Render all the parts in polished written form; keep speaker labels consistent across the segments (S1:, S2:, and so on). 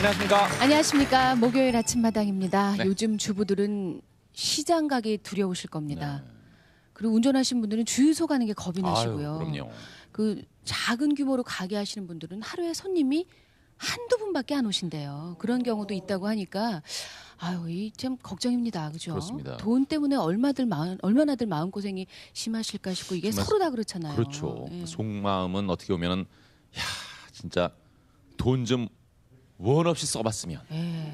S1: 안녕하십니까.
S2: 안녕하십니까. 목요일 아침마당입니다.
S1: 네.
S2: 요즘 주부들은 시장 가기 두려우실 겁니다. 그리고 운전하시는 분들은 주유소 가는 게 겁이 나시고요.
S1: 그럼요.
S2: 그 작은 규모로 가게 하시는 분들은 하루에 손님이 한두 분밖에 안 오신대요. 그런 경우도 있다고 하니까 아유, 이 참 걱정입니다. 그죠?
S1: 그렇습니다.
S2: 돈 때문에 얼마나들 마음고생이 심하실까 싶고 이게 서로 다 그렇잖아요.
S1: 그렇죠.
S2: 예.
S1: 속마음은 어떻게 보면은 야, 진짜 돈 좀 원 없이 써봤으면.
S2: 예.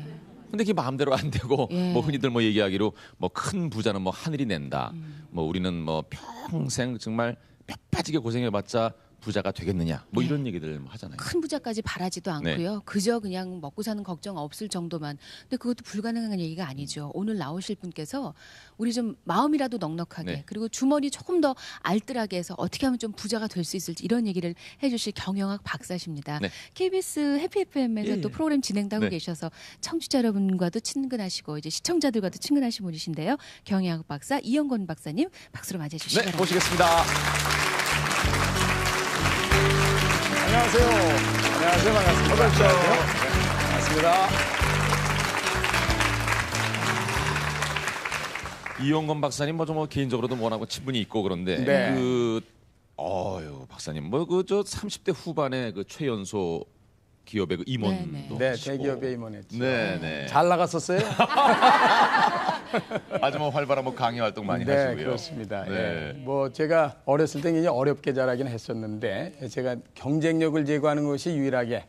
S1: 근데 그게 마음대로 안 되고
S2: 예.
S1: 뭐 흔히들 뭐 얘기하기로 뭐 큰 부자는 뭐 하늘이 낸다. 뭐 우리는 뭐 평생 정말 뼈 빠지게 고생해봤자 부자가 되겠느냐. 뭐 이런 얘기들 하잖아요.
S2: 큰 부자까지 바라지도 않고요. 그저 그냥 먹고 사는 걱정 없을 정도만. 근데 그것도 불가능한 얘기가 아니죠. 오늘 나오실 분께서 우리 좀 마음이라도 넉넉하게
S1: 네.
S2: 그리고 주머니 조금 더 알뜰하게 해서 어떻게 하면 좀 부자가 될 수 있을지 이런 얘기를 해주실 경영학 박사십니다.
S1: 네.
S2: KBS 해피 FM에서
S1: 예,
S2: 또
S1: 예.
S2: 프로그램 진행도 하고
S1: 네.
S2: 계셔서 청취자 여러분과도 친근하시고 이제 시청자들과도 친근하신 분이신데요. 경영학 박사 이영건 박사님 박수로 맞이해 주시기
S1: 네,
S2: 바랍니다.
S1: 모시겠습니다.
S3: 안녕하세요. 안녕하세요. 반갑습니다. 반갑습니다.
S1: 이용건 박사님 뭐 개인적으로도 워낙 친분이 있고 그런데
S3: 네.
S1: 박사님 뭐 그 저 30대 후반에 그 최연소 기업의 그 임원도
S2: 네,
S3: 네,
S1: 하시고.
S3: 대기업에 임원했죠.
S1: 네.
S3: 잘 나갔었어요?
S1: 아주 뭐 활발한 뭐 강의 활동 많이
S3: 네,
S1: 하시고요.
S3: 그렇습니다.
S1: 네.
S3: 예. 뭐 제가 어렸을 때 굉장히 어렵게 자라긴 했었는데 제가 경쟁력을 제고하는 것이 유일하게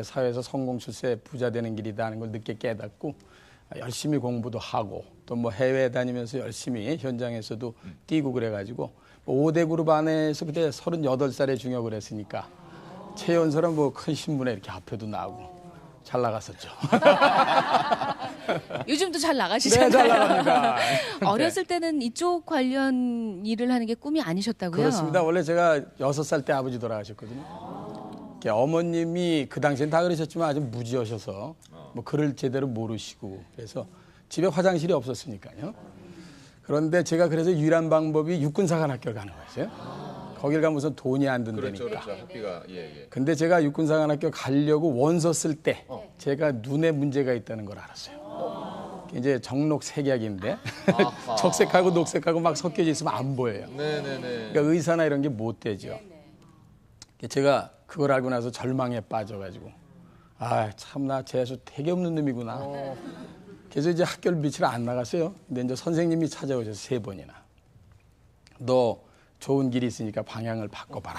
S3: 사회에서 성공 출세 부자 되는 길이다 하는 걸 늦게 깨닫고 열심히 공부도 하고 또 뭐 해외 다니면서 열심히 현장에서도 뛰고 그래가지고 5대 그룹 안에서 그때 38살에 중역을 했으니까 최연소는 뭐 큰 신문에 이렇게 앞에도 나오고 잘 나갔었죠.
S2: 요즘도 잘 나가시잖아요.
S3: 네, 잘 나갑니다.
S2: 어렸을 때는 이쪽 관련 일을 하는 게 꿈이 아니셨다고요?
S3: 그렇습니다. 원래 제가 6살 때 아버지 돌아가셨거든요. 이렇게 어머님이 그 당시엔 다 그러셨지만 아주 무지하셔서 뭐 글을 제대로 모르시고 그래서 집에 화장실이 없었으니까요. 그런데 제가 그래서 유일한 방법이 육군사관학교를 가는 거였어요. 거길 가면 우선 돈이 안 든다니까.
S1: 학비가 예.
S3: 근데 제가 육군사관학교 가려고 원서 쓸 때 제가 눈에 문제가 있다는 걸 알았어요. 이제 정록색약인데 적색하고 녹색하고 막 섞여져 있으면 안 보여요.
S1: 네네네.
S3: 그러니까 의사나 이런 게 못 되죠. 제가 그걸 알고 나서 절망에 빠져가지고 아 참나 재수 되게 없는 놈이구나. 그래서 이제 학교를 며칠 안 나갔어요. 근데 이제 선생님이 찾아오셔서 3번이나 너 좋은 길이 있으니까 방향을 바꿔봐라.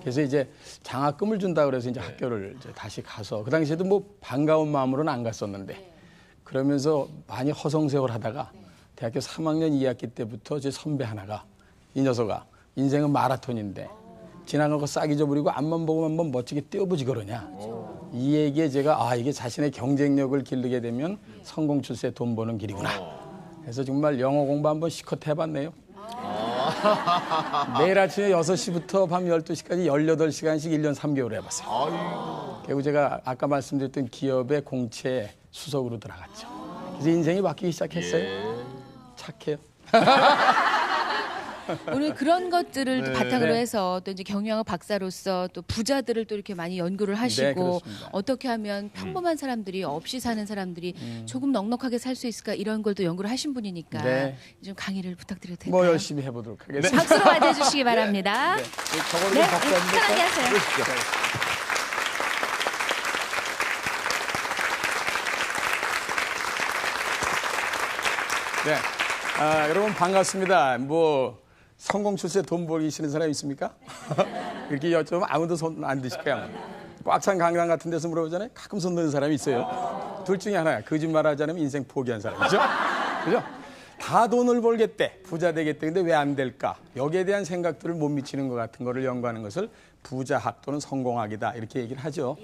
S3: 그래서 이제 장학금을 준다 그래서 이제 학교를 이제 다시 가서 그 당시에도 뭐 반가운 마음으로는 안 갔었는데 그러면서 많이 허송세월 하다가 대학교 3학년 2학기 때부터 제 선배 하나가 이 녀석아 인생은 마라톤인데 지나간 거 싹 잊어버리고 앞만 보고 한번 멋지게 뛰어보지 그러냐. 이 얘기에 제가 이게 자신의 경쟁력을 기르게 되면 성공 출세 돈 버는 길이구나. 그래서 정말 영어 공부 한번 시컷 해봤네요. 매일 아침에 6시부터 밤 12시까지 18시간씩 1년 3개월 해봤어요. 결국 제가 아까 말씀드렸던 기업의 공채 수석으로 들어갔죠. 그래서 인생이 바뀌기 시작했어요. 착해요.
S2: 오늘 그런 것들을 또 바탕으로
S3: 네.
S2: 해서 또 이제 경영학 박사로서 또 부자들을 또 이렇게 많이 연구를 하시고
S3: 그렇습니다.
S2: 어떻게 하면 평범한 사람들이 없이 사는 사람들이 조금 넉넉하게 살 수 있을까 이런 걸 또 연구를 하신 분이니까
S3: 네.
S2: 좀 강의를 부탁드려도 될까요?
S3: 뭐 열심히 해보도록 하겠습니다.
S2: 박수로 맞이해 주시기 바랍니다.
S3: 네. 저걸
S2: 네,
S3: 좀 갖고 왔는데
S2: 편하게 하세요.
S3: 네. 여러분 반갑습니다. 뭐 성공 출세 돈 벌기 싫은 사람 있습니까? 이렇게 여쭤보면 아무도 손 안 드실 거야. 꽉 찬 강당 같은 데서 물어보잖아요. 가끔 손 드는 사람이 있어요. 둘 중에 하나야. 거짓말하지 않으면 인생 포기한 사람이죠. 그죠? 다 돈을 벌겠대. 부자 되겠대. 근데 왜 안 될까? 여기에 대한 생각들을 못 미치는 것 같은 거를 연구하는 것을 부자학 또는 성공학이다. 이렇게 얘기를 하죠.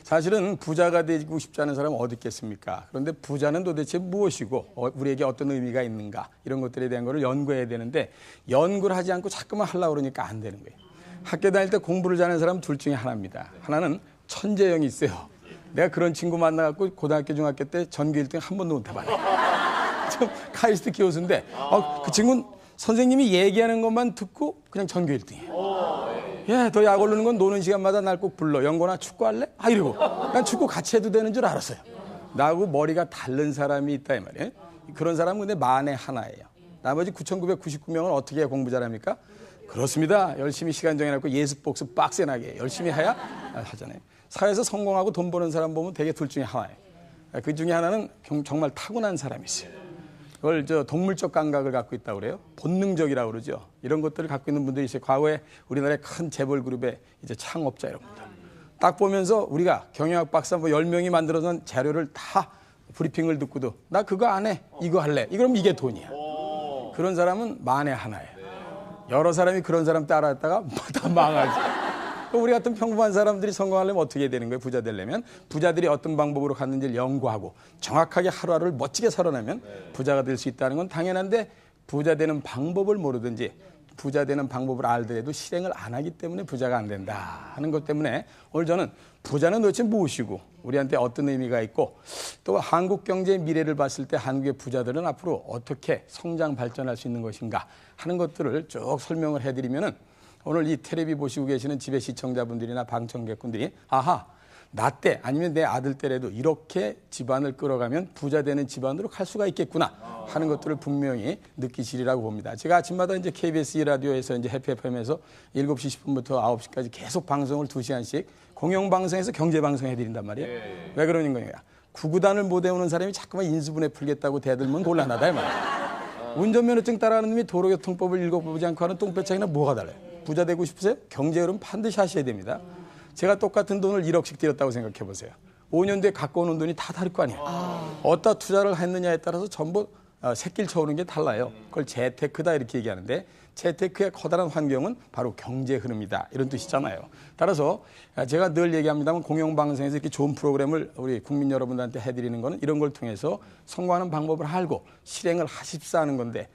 S3: 사실은 부자가 되고 싶지 않은 사람은 어디 있겠습니까? 그런데 부자는 도대체 무엇이고 우리에게 어떤 의미가 있는가? 이런 것들에 대한 거를 연구해야 되는데 연구를 하지 않고 자꾸만 하려고 그러니까 안 되는 거예요. 학교 다닐 때 공부를 잘하는 사람은 둘 중에 하나입니다. 하나는 천재형이 있어요. 내가 그런 친구 만나갖고 고등학교, 중학교 때 전교 1등 한 번도 못 해봐요. 좀 카이스트 교수인데 그 친구는 선생님이 얘기하는 것만 듣고 그냥 전교 1등이에요. 야, 너 약 오르는 건 노는 시간마다 날 꼭 불러. 연고나 축구할래? 아, 이러고. 난 축구 같이 해도 되는 줄 알았어요. 나하고 머리가 다른 사람이 있다 이 말이에요. 그런 사람은 근데 만에 하나예요. 나머지 9,999명은 어떻게 해야 공부 잘합니까? 그렇습니다. 열심히 시간 정해놓고 예습복습 빡세나게 열심히 해야 하잖아요. 사회에서 성공하고 돈 버는 사람 보면 되게 둘 중에 하나예요. 그 중에 하나는 정말 타고난 사람이 있어요. 그걸 동물적 감각을 갖고 있다고 그래요. 본능적이라고 그러죠. 이런 것들을 갖고 있는 분들이 있어요. 과거에 우리나라의 큰 재벌 그룹의 이제 창업자 여러분들. 딱 보면서 우리가 경영학 박사 뭐 10명이 만들어놓은 자료를 다 브리핑을 듣고도 나 그거 안 해. 이거 할래. 그럼 이게 돈이야. 그런 사람은 만에 하나예요. 여러 사람이 그런 사람 따라했다가 다 망하지. 우리 같은 평범한 사람들이 성공하려면 어떻게 해야 되는 거예요? 부자 되려면 부자들이 어떤 방법으로 갔는지를 연구하고 정확하게 하루하루를 멋지게 살아내면 부자가 될 수 있다는 건 당연한데 부자 되는 방법을 모르든지 부자 되는 방법을 알더라도 실행을 안 하기 때문에 부자가 안 된다 하는 것 때문에 오늘 저는 부자는 도대체 무엇이고 우리한테 어떤 의미가 있고 또 한국 경제의 미래를 봤을 때 한국의 부자들은 앞으로 어떻게 성장 발전할 수 있는 것인가 하는 것들을 쭉 설명을 해드리면은 오늘 이 텔레비 보시고 계시는 집의 시청자분들이나 방청객분들이 아하 나 때 아니면 내 아들 때라도 이렇게 집안을 끌어가면 부자 되는 집안으로 갈 수가 있겠구나 하는 것들을 분명히 느끼시리라고 봅니다. 제가 아침마다 이제 KBS 라디오에서 이제 해피 FM에서 7시 10분부터 9시까지 계속 방송을 2시간씩 공영방송에서 경제방송 해드린단 말이에요. 왜 그러는 거냐. 구구단을 못 외우는 사람이 자꾸만 인수분해 풀겠다고 대들면 곤란하다 이 말이에요. 운전면허증 따라하는 놈이 도로교통법을 읽어보지 않고 하는 똥배짱이나 뭐가 달라요. 부자 되고 싶으세요? 경제 흐름 반드시 하셔야 됩니다. 제가 똑같은 돈을 1억씩 들였다고 생각해 보세요. 5년 뒤에 갖고 오는 돈이 다 다를 거 아니에요. 어디다 투자를 했느냐에 따라서 전부 새길 쳐오는 게 달라요. 그걸 재테크다 이렇게 얘기하는데 재테크의 커다란 환경은 바로 경제 흐름이다 이런 뜻이잖아요. 따라서 제가 늘 얘기합니다만 공영방송에서 이렇게 좋은 프로그램을 우리 국민 여러분들한테 해드리는 거는 이런 걸 통해서 성공하는 방법을 알고 실행을 하십사 하는 건데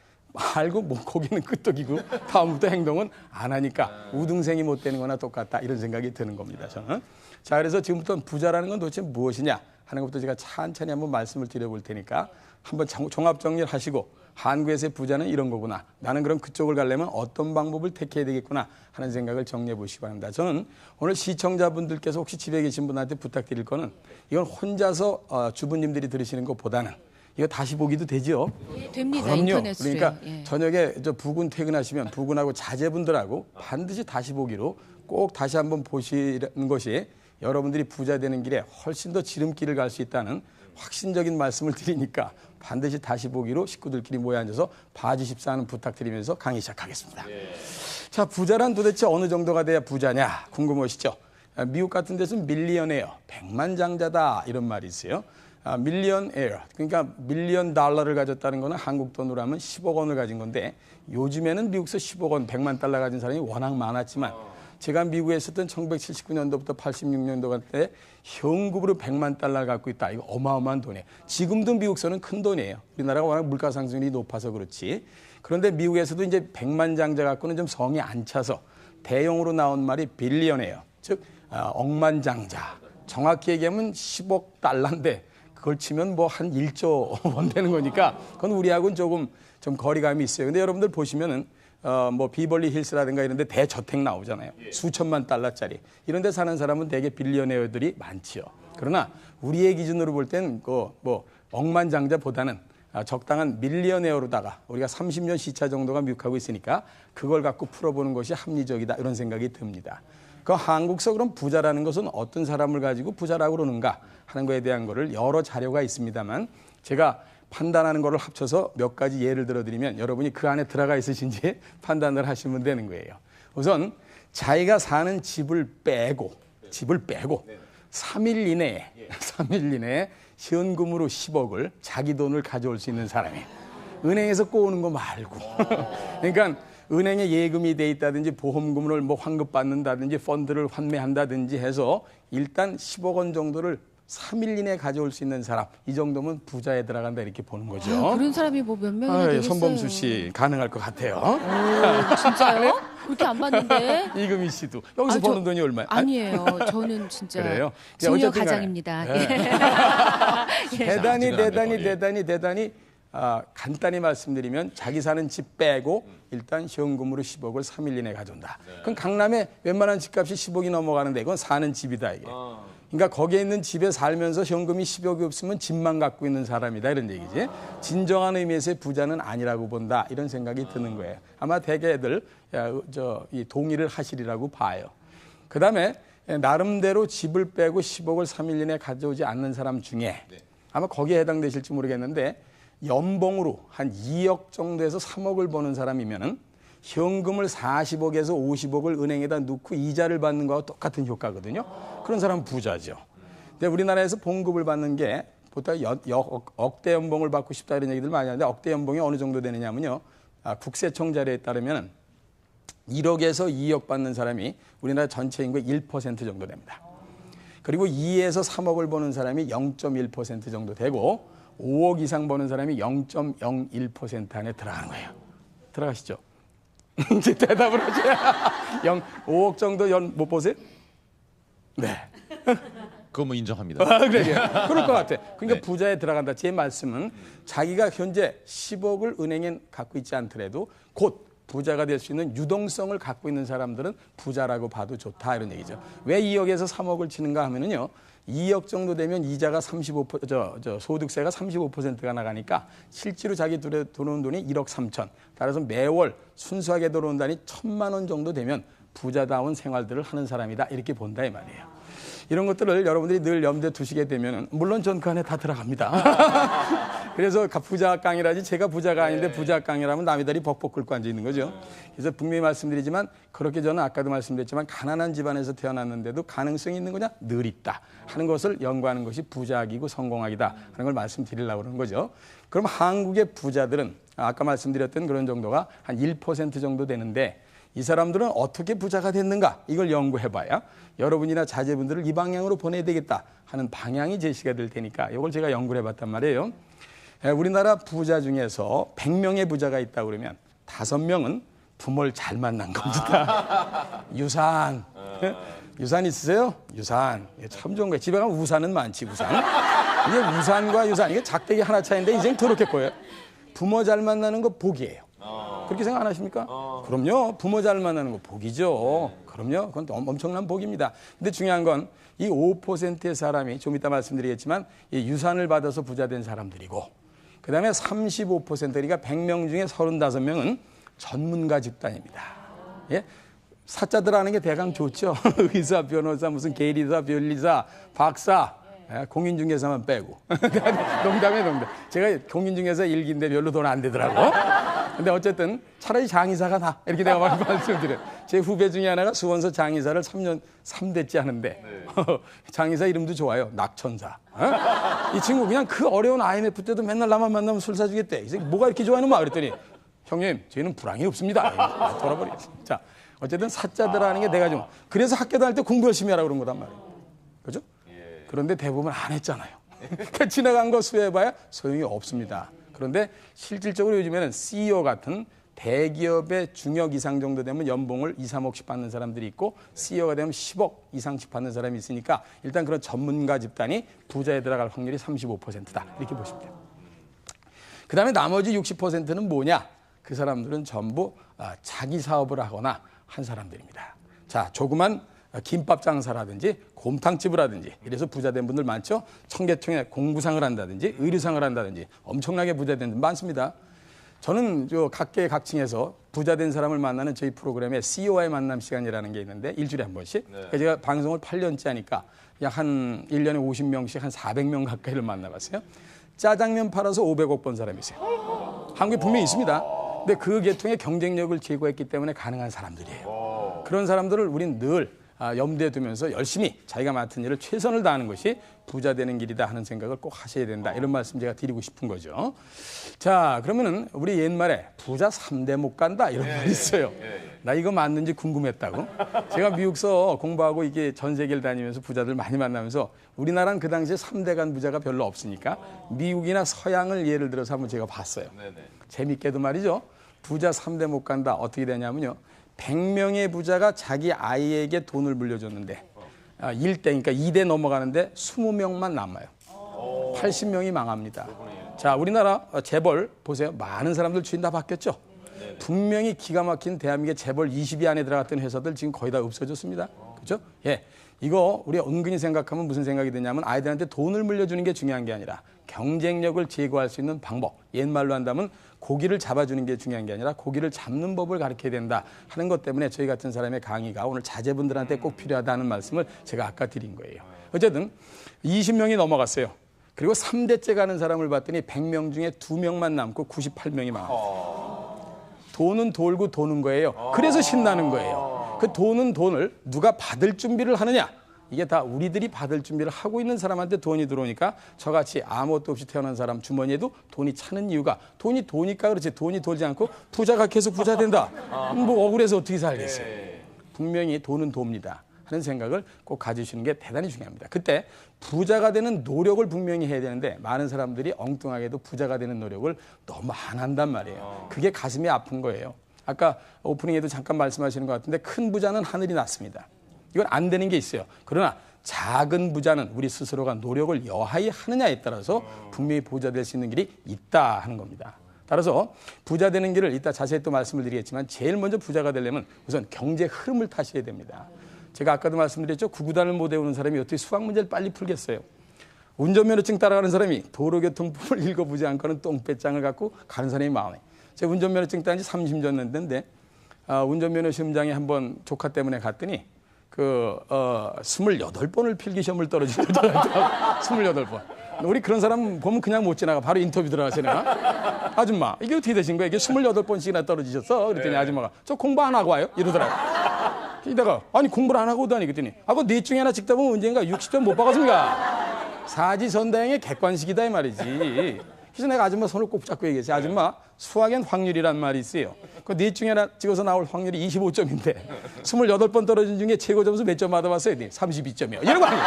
S3: 알고 뭐 거기는 끄떡이고 다음부터 행동은 안 하니까 우등생이 못 되는 거나 똑같다 이런 생각이 드는 겁니다. 저는. 자, 그래서 지금부터 부자라는 건 도대체 무엇이냐 하는 것부터 제가 천천히 한번 말씀을 드려볼 테니까 한번 종합 정리를 하시고 한국에서의 부자는 이런 거구나. 나는 그럼 그쪽을 가려면 어떤 방법을 택해야 되겠구나 하는 생각을 정리해 보시기 바랍니다. 저는 오늘 시청자분들께서 혹시 집에 계신 분한테 부탁드릴 거는 이건 혼자서 주부님들이 들으시는 것보다는 이거 다시 보기도 되죠?
S2: 예, 됩니다.
S3: 그럼요.
S2: 인터넷으로요.
S3: 그러니까
S2: 예.
S3: 저녁에 부군 퇴근하시면 부군하고 자제분들하고 반드시 다시 보기로 꼭 다시 한번 보시는 것이 여러분들이 부자 되는 길에 훨씬 더 지름길을 갈 수 있다는 확신적인 말씀을 드리니까 반드시 다시 보기로 식구들끼리 모여 앉아서 봐주십사 하는 부탁드리면서 강의 시작하겠습니다. 자, 부자란 도대체 어느 정도가 돼야 부자냐 궁금하시죠? 미국 같은 데서는 밀리언에어, 백만장자다 이런 말이 있어요. 밀리언에어, 그러니까 밀리언 달러를 가졌다는 거는 한국 돈으로 하면 10억 원을 가진 건데 요즘에는 미국에서 10억 원, 100만 달러 가진 사람이 워낙 많았지만 제가 미국에 있었던 1979년도부터 86년도 때 현금으로 100만 달러를 갖고 있다. 이거 어마어마한 돈이에요. 지금도 미국서는 큰 돈이에요. 우리나라가 워낙 물가 상승률이 높아서 그렇지. 그런데 미국에서도 이제 100만 장자 갖고는 좀 성이 안 차서 대용으로 나온 말이 빌리언이에요. 즉 억만장자. 정확히 얘기하면 10억 달러인데 그걸 치면 뭐 한 1조 원 되는 거니까 그건 우리하고는 조금 좀 거리감이 있어요. 근데 여러분들 보시면은 뭐 비벌리 힐스라든가 이런 데 대저택 나오잖아요. 수천만 달러짜리. 이런 데 사는 사람은 되게 빌리언웨어들이 많지요. 그러나 우리의 기준으로 볼 때는 뭐 억만장자보다는 적당한 밀리언웨어로다가 우리가 30년 시차 정도가 미국하고 있으니까 그걸 갖고 풀어보는 것이 합리적이다 이런 생각이 듭니다. 그 한국서 그럼 부자라는 것은 어떤 사람을 가지고 부자라고 그러는가 하는 거에 대한 거를 여러 자료가 있습니다만 제가 판단하는 거를 합쳐서 몇 가지 예를 들어드리면 여러분이 그 안에 들어가 있으신지 판단을 하시면 되는 거예요. 우선 자기가 사는 집을 빼고 3일 이내에 현금으로 10억을 자기 돈을 가져올 수 있는 사람이에요. 은행에서 꼬우는 거 말고. 그러니까 은행에 예금이 돼 있다든지 보험금을 뭐 환급받는다든지 펀드를 환매한다든지 해서 일단 10억 원 정도를 3일 이내에 가져올 수 있는 사람 이 정도면 부자에 들어간다 이렇게 보는 거죠.
S2: 그런 사람이 뭐 몇 명이나 되겠어요.
S3: 손범수 씨 가능할 것 같아요.
S2: 오, 진짜요? 그렇게 안 봤는데.
S3: 이금희 씨도 여기서 버는 돈이 얼마예요?
S2: 아니에요. 저는 진짜
S3: 그래요?
S2: 중요 가장입니다.
S3: 네.
S2: 예.
S3: 대단히 간단히 말씀드리면 자기 사는 집 빼고 일단 현금으로 10억을 3일 이내에 가져온다. 그럼 강남에 웬만한 집값이 10억이 넘어가는데 그건 사는 집이다 이게. 그러니까 거기에 있는 집에 살면서 현금이 10억이 없으면 집만 갖고 있는 사람이다 이런 얘기지. 진정한 의미에서의 부자는 아니라고 본다 이런 생각이 드는 거예요. 아마 대개들 이 동의를 하시리라고 봐요. 그다음에 나름대로 집을 빼고 10억을 3일 이내에 가져오지 않는 사람 중에 아마 거기에 해당되실지 모르겠는데 연봉으로 한 2억 정도에서 3억을 버는 사람이면은 현금을 40억에서 50억을 은행에다 넣고 이자를 받는 거와 똑같은 효과거든요. 그런 사람은 부자죠. 근데 우리나라에서 봉급을 받는 게 보통 억대 연봉을 받고 싶다 이런 얘기들 많이 하는데 억대 연봉이 어느 정도 되느냐면요. 국세청 자료에 따르면 1억에서 2억 받는 사람이 우리나라 전체 인구의 1% 정도 됩니다. 그리고 2에서 3억을 버는 사람이 0.1% 정도 되고 5억 이상 버는 사람이 0.01% 안에 들어가는 거예요. 들어가시죠? 이제 대답을 하세요. 5억 정도 못 보세요? 네.
S1: 그거 뭐 인정합니다.
S3: 그래요. 그럴 것 같아. 그러니까 부자에 들어간다. 제 말씀은 자기가 현재 10억을 은행에 갖고 있지 않더라도 곧 부자가 될 수 있는 유동성을 갖고 있는 사람들은 부자라고 봐도 좋다 이런 얘기죠. 왜 2억에서 3억을 치는가 하면은요. 2억 정도 되면 이자가 35% 소득세가 35%가 나가니까 실제로 자기 들어온 돈이 1억 3천. 따라서 매월 순수하게 들어온다니 1,000만 원 정도 되면 부자다운 생활들을 하는 사람이다 이렇게 본다 이 말이에요. 이런 것들을 여러분들이 늘 염두에 두시게 되면 물론 전 그 안에 다 들어갑니다. 그래서 부자 깡이라지 제가 부자가 아닌데 부자 깡이라면 남의 다리 벅벅 긁고 앉아 있는 거죠. 그래서 분명히 말씀드리지만 그렇게 저는 아까도 말씀드렸지만 가난한 집안에서 태어났는데도 가능성이 있는 거냐? 늘 있다 하는 것을 연구하는 것이 부자학이고 성공학이다 하는 걸 말씀드리려고 그러는 거죠. 그럼 한국의 부자들은 아까 말씀드렸던 그런 정도가 한 1% 정도 되는데 이 사람들은 어떻게 부자가 됐는가 이걸 연구해봐야 여러분이나 자제분들을 이 방향으로 보내야 되겠다 하는 방향이 제시가 될 테니까 이걸 제가 연구를 해봤단 말이에요. 우리나라 부자 중에서 100명의 부자가 있다고 그러면 5명은 부모를 잘 만난 겁니다. 유산. 유산 있으세요? 유산. 참 좋은 거예요. 집에 가면 우산은 많지, 우산. 이게 우산과 유산, 이게 작대기 하나 차이인데 이제 더럽게 커요. 부모 잘 만나는 거 복이에요. 그렇게 생각 안 하십니까? 그럼요. 부모 잘 만나는 거 복이죠. 그럼요. 그건 엄청난 복입니다. 근데 중요한 건 이 5%의 사람이 좀 이따 말씀드리겠지만 이 유산을 받아서 부자 된 사람들이고 그다음에 35% 그러니까 100명 중에 35명은 전문가 집단입니다. 예? 사자들 하는 게 대강 좋죠. 의사, 변호사, 무슨 계리사, 변리사, 박사, 공인중개사만 빼고. 농담이에요, 농담. 제가 공인중개사 일기인데 별로 돈 안 되더라고. 근데 어쨌든 차라리 장의사가 나. 이렇게 내가 말씀드려요. 제 후배 중에 하나가 수원서 장의사를 3대째 하는데 장의사 이름도 좋아요. 낙천사. 이 친구 그냥 그 어려운 IMF 때도 맨날 나만 만나면 술 사주겠대. 이 새끼 뭐가 이렇게 좋아하는 거야? 그랬더니 형님, 저희는 불황이 없습니다. 돌아버리겠어. 자, 어쨌든 사자들 하는 게 내가 좀 그래서 학교 다닐 때 공부 열심히 하라고 그런 거단 말이에요. 그죠? 그런데 대부분 안 했잖아요. 그러니까 지나간 거 수혜해봐야 소용이 없습니다. 그런데 실질적으로 요즘에는 CEO 같은 대기업의 중역 이상 정도 되면 연봉을 2, 3억씩 받는 사람들이 있고 CEO가 되면 10억 이상씩 받는 사람이 있으니까 일단 그런 전문가 집단이 부자에 들어갈 확률이 35%다. 이렇게 보시면 돼요. 그 다음에 나머지 60%는 뭐냐? 그 사람들은 전부 자기 사업을 하거나 한 사람들입니다. 자, 조그만 김밥 장사라든지 곰탕집을 하든지 이래서 부자된 분들 많죠. 청계통에 공부상을 한다든지 의료상을 한다든지 엄청나게 부자된 분들 많습니다. 저는 각계 각층에서 부자된 사람을 만나는 저희 프로그램에 CEO와의 만남 시간이라는 게 있는데 일주일에 한 번씩. 네. 제가 방송을 8년째 하니까 약 한 1년에 50명씩 한 400명 가까이를 만나봤어요. 짜장면 팔아서 500억 번 사람이 있어요. 한국에 분명히 있습니다. 근데 그 계통의 경쟁력을 제고했기 때문에 가능한 사람들이에요. 그런 사람들을 우린 늘 염두에 두면서 열심히 자기가 맡은 일을 최선을 다하는 것이 부자 되는 길이다 하는 생각을 꼭 하셔야 된다. 이런 말씀 제가 드리고 싶은 거죠. 자, 그러면은 우리 옛말에 부자 3대 못 간다 이런 말이 있어요. 나 이거 맞는지 궁금했다고. 제가 미국서 공부하고 이게 전 세계를 다니면서 부자들 많이 만나면서 우리나라는 그 당시에 3대 간 부자가 별로 없으니까 미국이나 서양을 예를 들어서 한번 제가 봤어요. 재밌게도 말이죠. 부자 3대 못 간다. 어떻게 되냐면요. 100명의 부자가 자기 아이에게 돈을 물려줬는데 1대, 그러니까 2대 넘어가는데 20명만 남아요. 80명이 망합니다. 자, 우리나라 재벌 보세요. 많은 사람들 주인 다 바뀌었죠. 분명히 기가 막힌 대한민국의 재벌 20위 안에 들어갔던 회사들 지금 거의 다 없어졌습니다. 그렇죠? 예. 이거 우리가 은근히 생각하면 무슨 생각이 드냐면 아이들한테 돈을 물려주는 게 중요한 게 아니라 경쟁력을 제고할 수 있는 방법. 옛말로 한다면 고기를 잡아주는 게 중요한 게 아니라 고기를 잡는 법을 가르쳐야 된다 하는 것 때문에 저희 같은 사람의 강의가 오늘 자제분들한테 꼭 필요하다는 말씀을 제가 아까 드린 거예요. 어쨌든 20명이 넘어갔어요. 그리고 3대째 가는 사람을 봤더니 100명 중에 2명만 남고 98명이 많아요. 돈은 돌고 도는 거예요. 그래서 신나는 거예요. 그 도는 돈을 누가 받을 준비를 하느냐. 이게 다 우리들이 받을 준비를 하고 있는 사람한테 돈이 들어오니까 저같이 아무것도 없이 태어난 사람 주머니에도 돈이 차는 이유가 돈이 도니까 그렇지 돈이 돌지 않고 부자가 계속 부자 된다. 뭐 억울해서 어떻게 살겠어요. 분명히 돈은 돕니다. 하는 생각을 꼭 가지시는 게 대단히 중요합니다. 그때 부자가 되는 노력을 분명히 해야 되는데 많은 사람들이 엉뚱하게도 부자가 되는 노력을 너무 안 한단 말이에요. 그게 가슴이 아픈 거예요. 아까 오프닝에도 잠깐 말씀하시는 것 같은데 큰 부자는 하늘이 낮습니다. 이건 안 되는 게 있어요. 그러나 작은 부자는 우리 스스로가 노력을 여하히 하느냐에 따라서 분명히 부자 될 수 있는 길이 있다 하는 겁니다. 따라서 부자 되는 길을 이따 자세히 또 말씀을 드리겠지만 제일 먼저 부자가 되려면 우선 경제 흐름을 타셔야 됩니다. 제가 아까도 말씀드렸죠. 구구단을 못 외우는 사람이 어떻게 수학 문제를 빨리 풀겠어요. 운전면허증 따라가는 사람이 도로교통법을 읽어보지 않고는 똥배짱을 갖고 가는 사람이 많아요. 제가 운전면허증 딴 지 30년 됐는데 운전면허 시험장에 한번 조카 때문에 갔더니 28번을 필기 시험을 떨어진 여자가 28번. 우리 그런 사람 보면 그냥 못 지나가. 바로 인터뷰 들어가서 내가 아줌마 이게 어떻게 되신 거야? 이게 28번씩이나 떨어지셨어? 그랬더니 아줌마가 저 공부 안 하고 와요? 이러더라고. 이따가 아니 공부를 안 하고 오다니 그랬더니 그거 넷 중에 하나 찍다 보면 언젠가 60점 못 박았습니까? 사지선다형의 객관식이다 이 말이지. 그래서 내가 아줌마 손을 꼭 잡고 얘기했어요. 아줌마 수학엔 확률이란 말이 있어요. 그 넷 중에 하나 찍어서 나올 확률이 25점인데 28번 떨어진 중에 최고 점수 몇 점 받아봤어요? 32점이요. 이런 거 아니에요.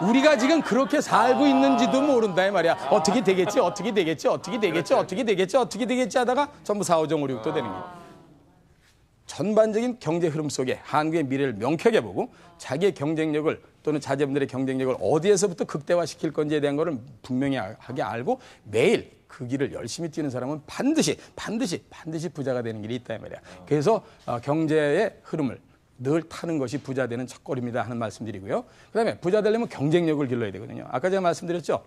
S3: 우리가 지금 그렇게 살고 있는지도 모른다 이 말이야. 어떻게 되겠지 어떻게 되겠지 어떻게 되겠지 어떻게 되겠지 어떻게 되겠지 하다가 전부 4, 5점, 5, 6도 되는 거예요. 전반적인 경제 흐름 속에 한국의 미래를 명쾌하게 보고 자기의 경쟁력을 또는 자제분들의 경쟁력을 어디에서부터 극대화시킬 건지에 대한 거를 분명하게 알고 매일 그 길을 열심히 뛰는 사람은 반드시 부자가 되는 길이 있다 이 말이야. 그래서 경제의 흐름을 늘 타는 것이 부자 되는 첫걸음이다 하는 말씀드리고요. 그다음에 부자 되려면 경쟁력을 길러야 되거든요. 아까 제가 말씀드렸죠.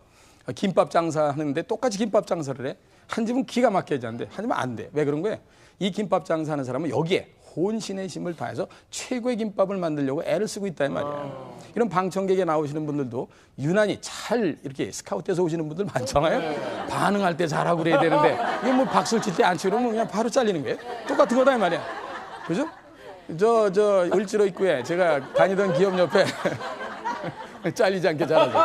S3: 김밥 장사하는데 똑같이 김밥 장사를 해. 한 집은 기가 막혀야지 안 돼. 한 집은 안 돼. 왜 그런 거예요? 이 김밥 장사하는 사람은 여기에 혼신의 힘을 다해서 최고의 김밥을 만들려고 애를 쓰고 있다 이 말이에요. 이런 방청객에 나오시는 분들도 유난히 잘 이렇게 스카웃돼서 오시는 분들 많잖아요. 반응할 때 잘하고 그래야 되는데 이게 뭐 박수를 칠 때 안 치면 그냥 바로 잘리는 거예요. 똑같은 거다 이 말이야. 그죠? 저 을지로 입구에 제가 다니던 기업 옆에 잘리지 않게 잘하죠.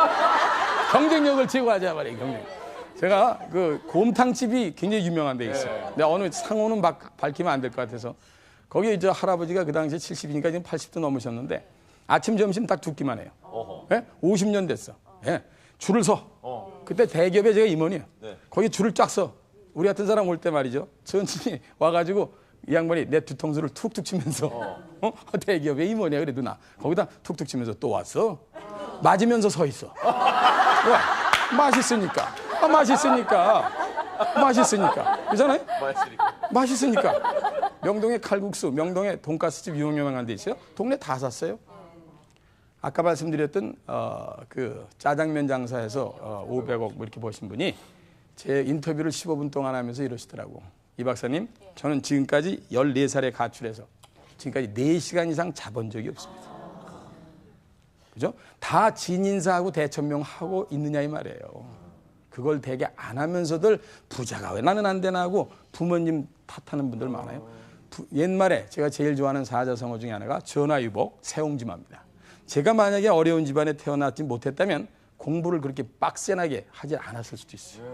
S3: 경쟁력을 제고하자 말이에요. 경쟁력. 제가 그 곰탕집이 굉장히 유명한 데 있어요. 근데 어느 상호는 밝히면 안 될 것 같아서 거기 저 할아버지가 그 당시에 70이니까 지금 80도 넘으셨는데 아침 점심 딱 두 끼만 해요. 네? 50년 됐어. 네. 줄을 서. 그때 대기업에 제가 임원이에요. 네. 거기 줄을 쫙 서. 우리 같은 사람 올 때 말이죠. 천천히 와가지고 이 양반이 내 뒤통수를 툭툭 치면서 대기업의 임원이야 그래 누나. 거기다 툭툭 치면서 또 왔어. 맞으면서 서 있어. 왜? 맛있으니까. 맛있으니까. 그잖아요? 맛있으니까. 명동에 칼국수, 명동에 돈가스집 유명한 데 있어요. 동네 다 샀어요. 아까 말씀드렸던 그 짜장면 장사해서 500억 뭐 이렇게 버신 분이 제 인터뷰를 15분 동안 하면서 이러시더라고. 이 박사님, 저는 지금까지 14살에 가출해서 지금까지 4시간 이상 자본 적이 없습니다. 그죠? 다 진인사하고 대천명하고 있느냐 이 말이에요. 그걸 되게 안 하면서들 부자가 왜 나는 안 되나 하고 부모님 탓하는 분들 많아요. 옛말에 제가 제일 좋아하는 사자성어 중에 하나가 전화유복, 세옹지마입니다. 제가 만약에 어려운 집안에 태어나지 못했다면 공부를 그렇게 빡세나게 하지 않았을 수도 있어요.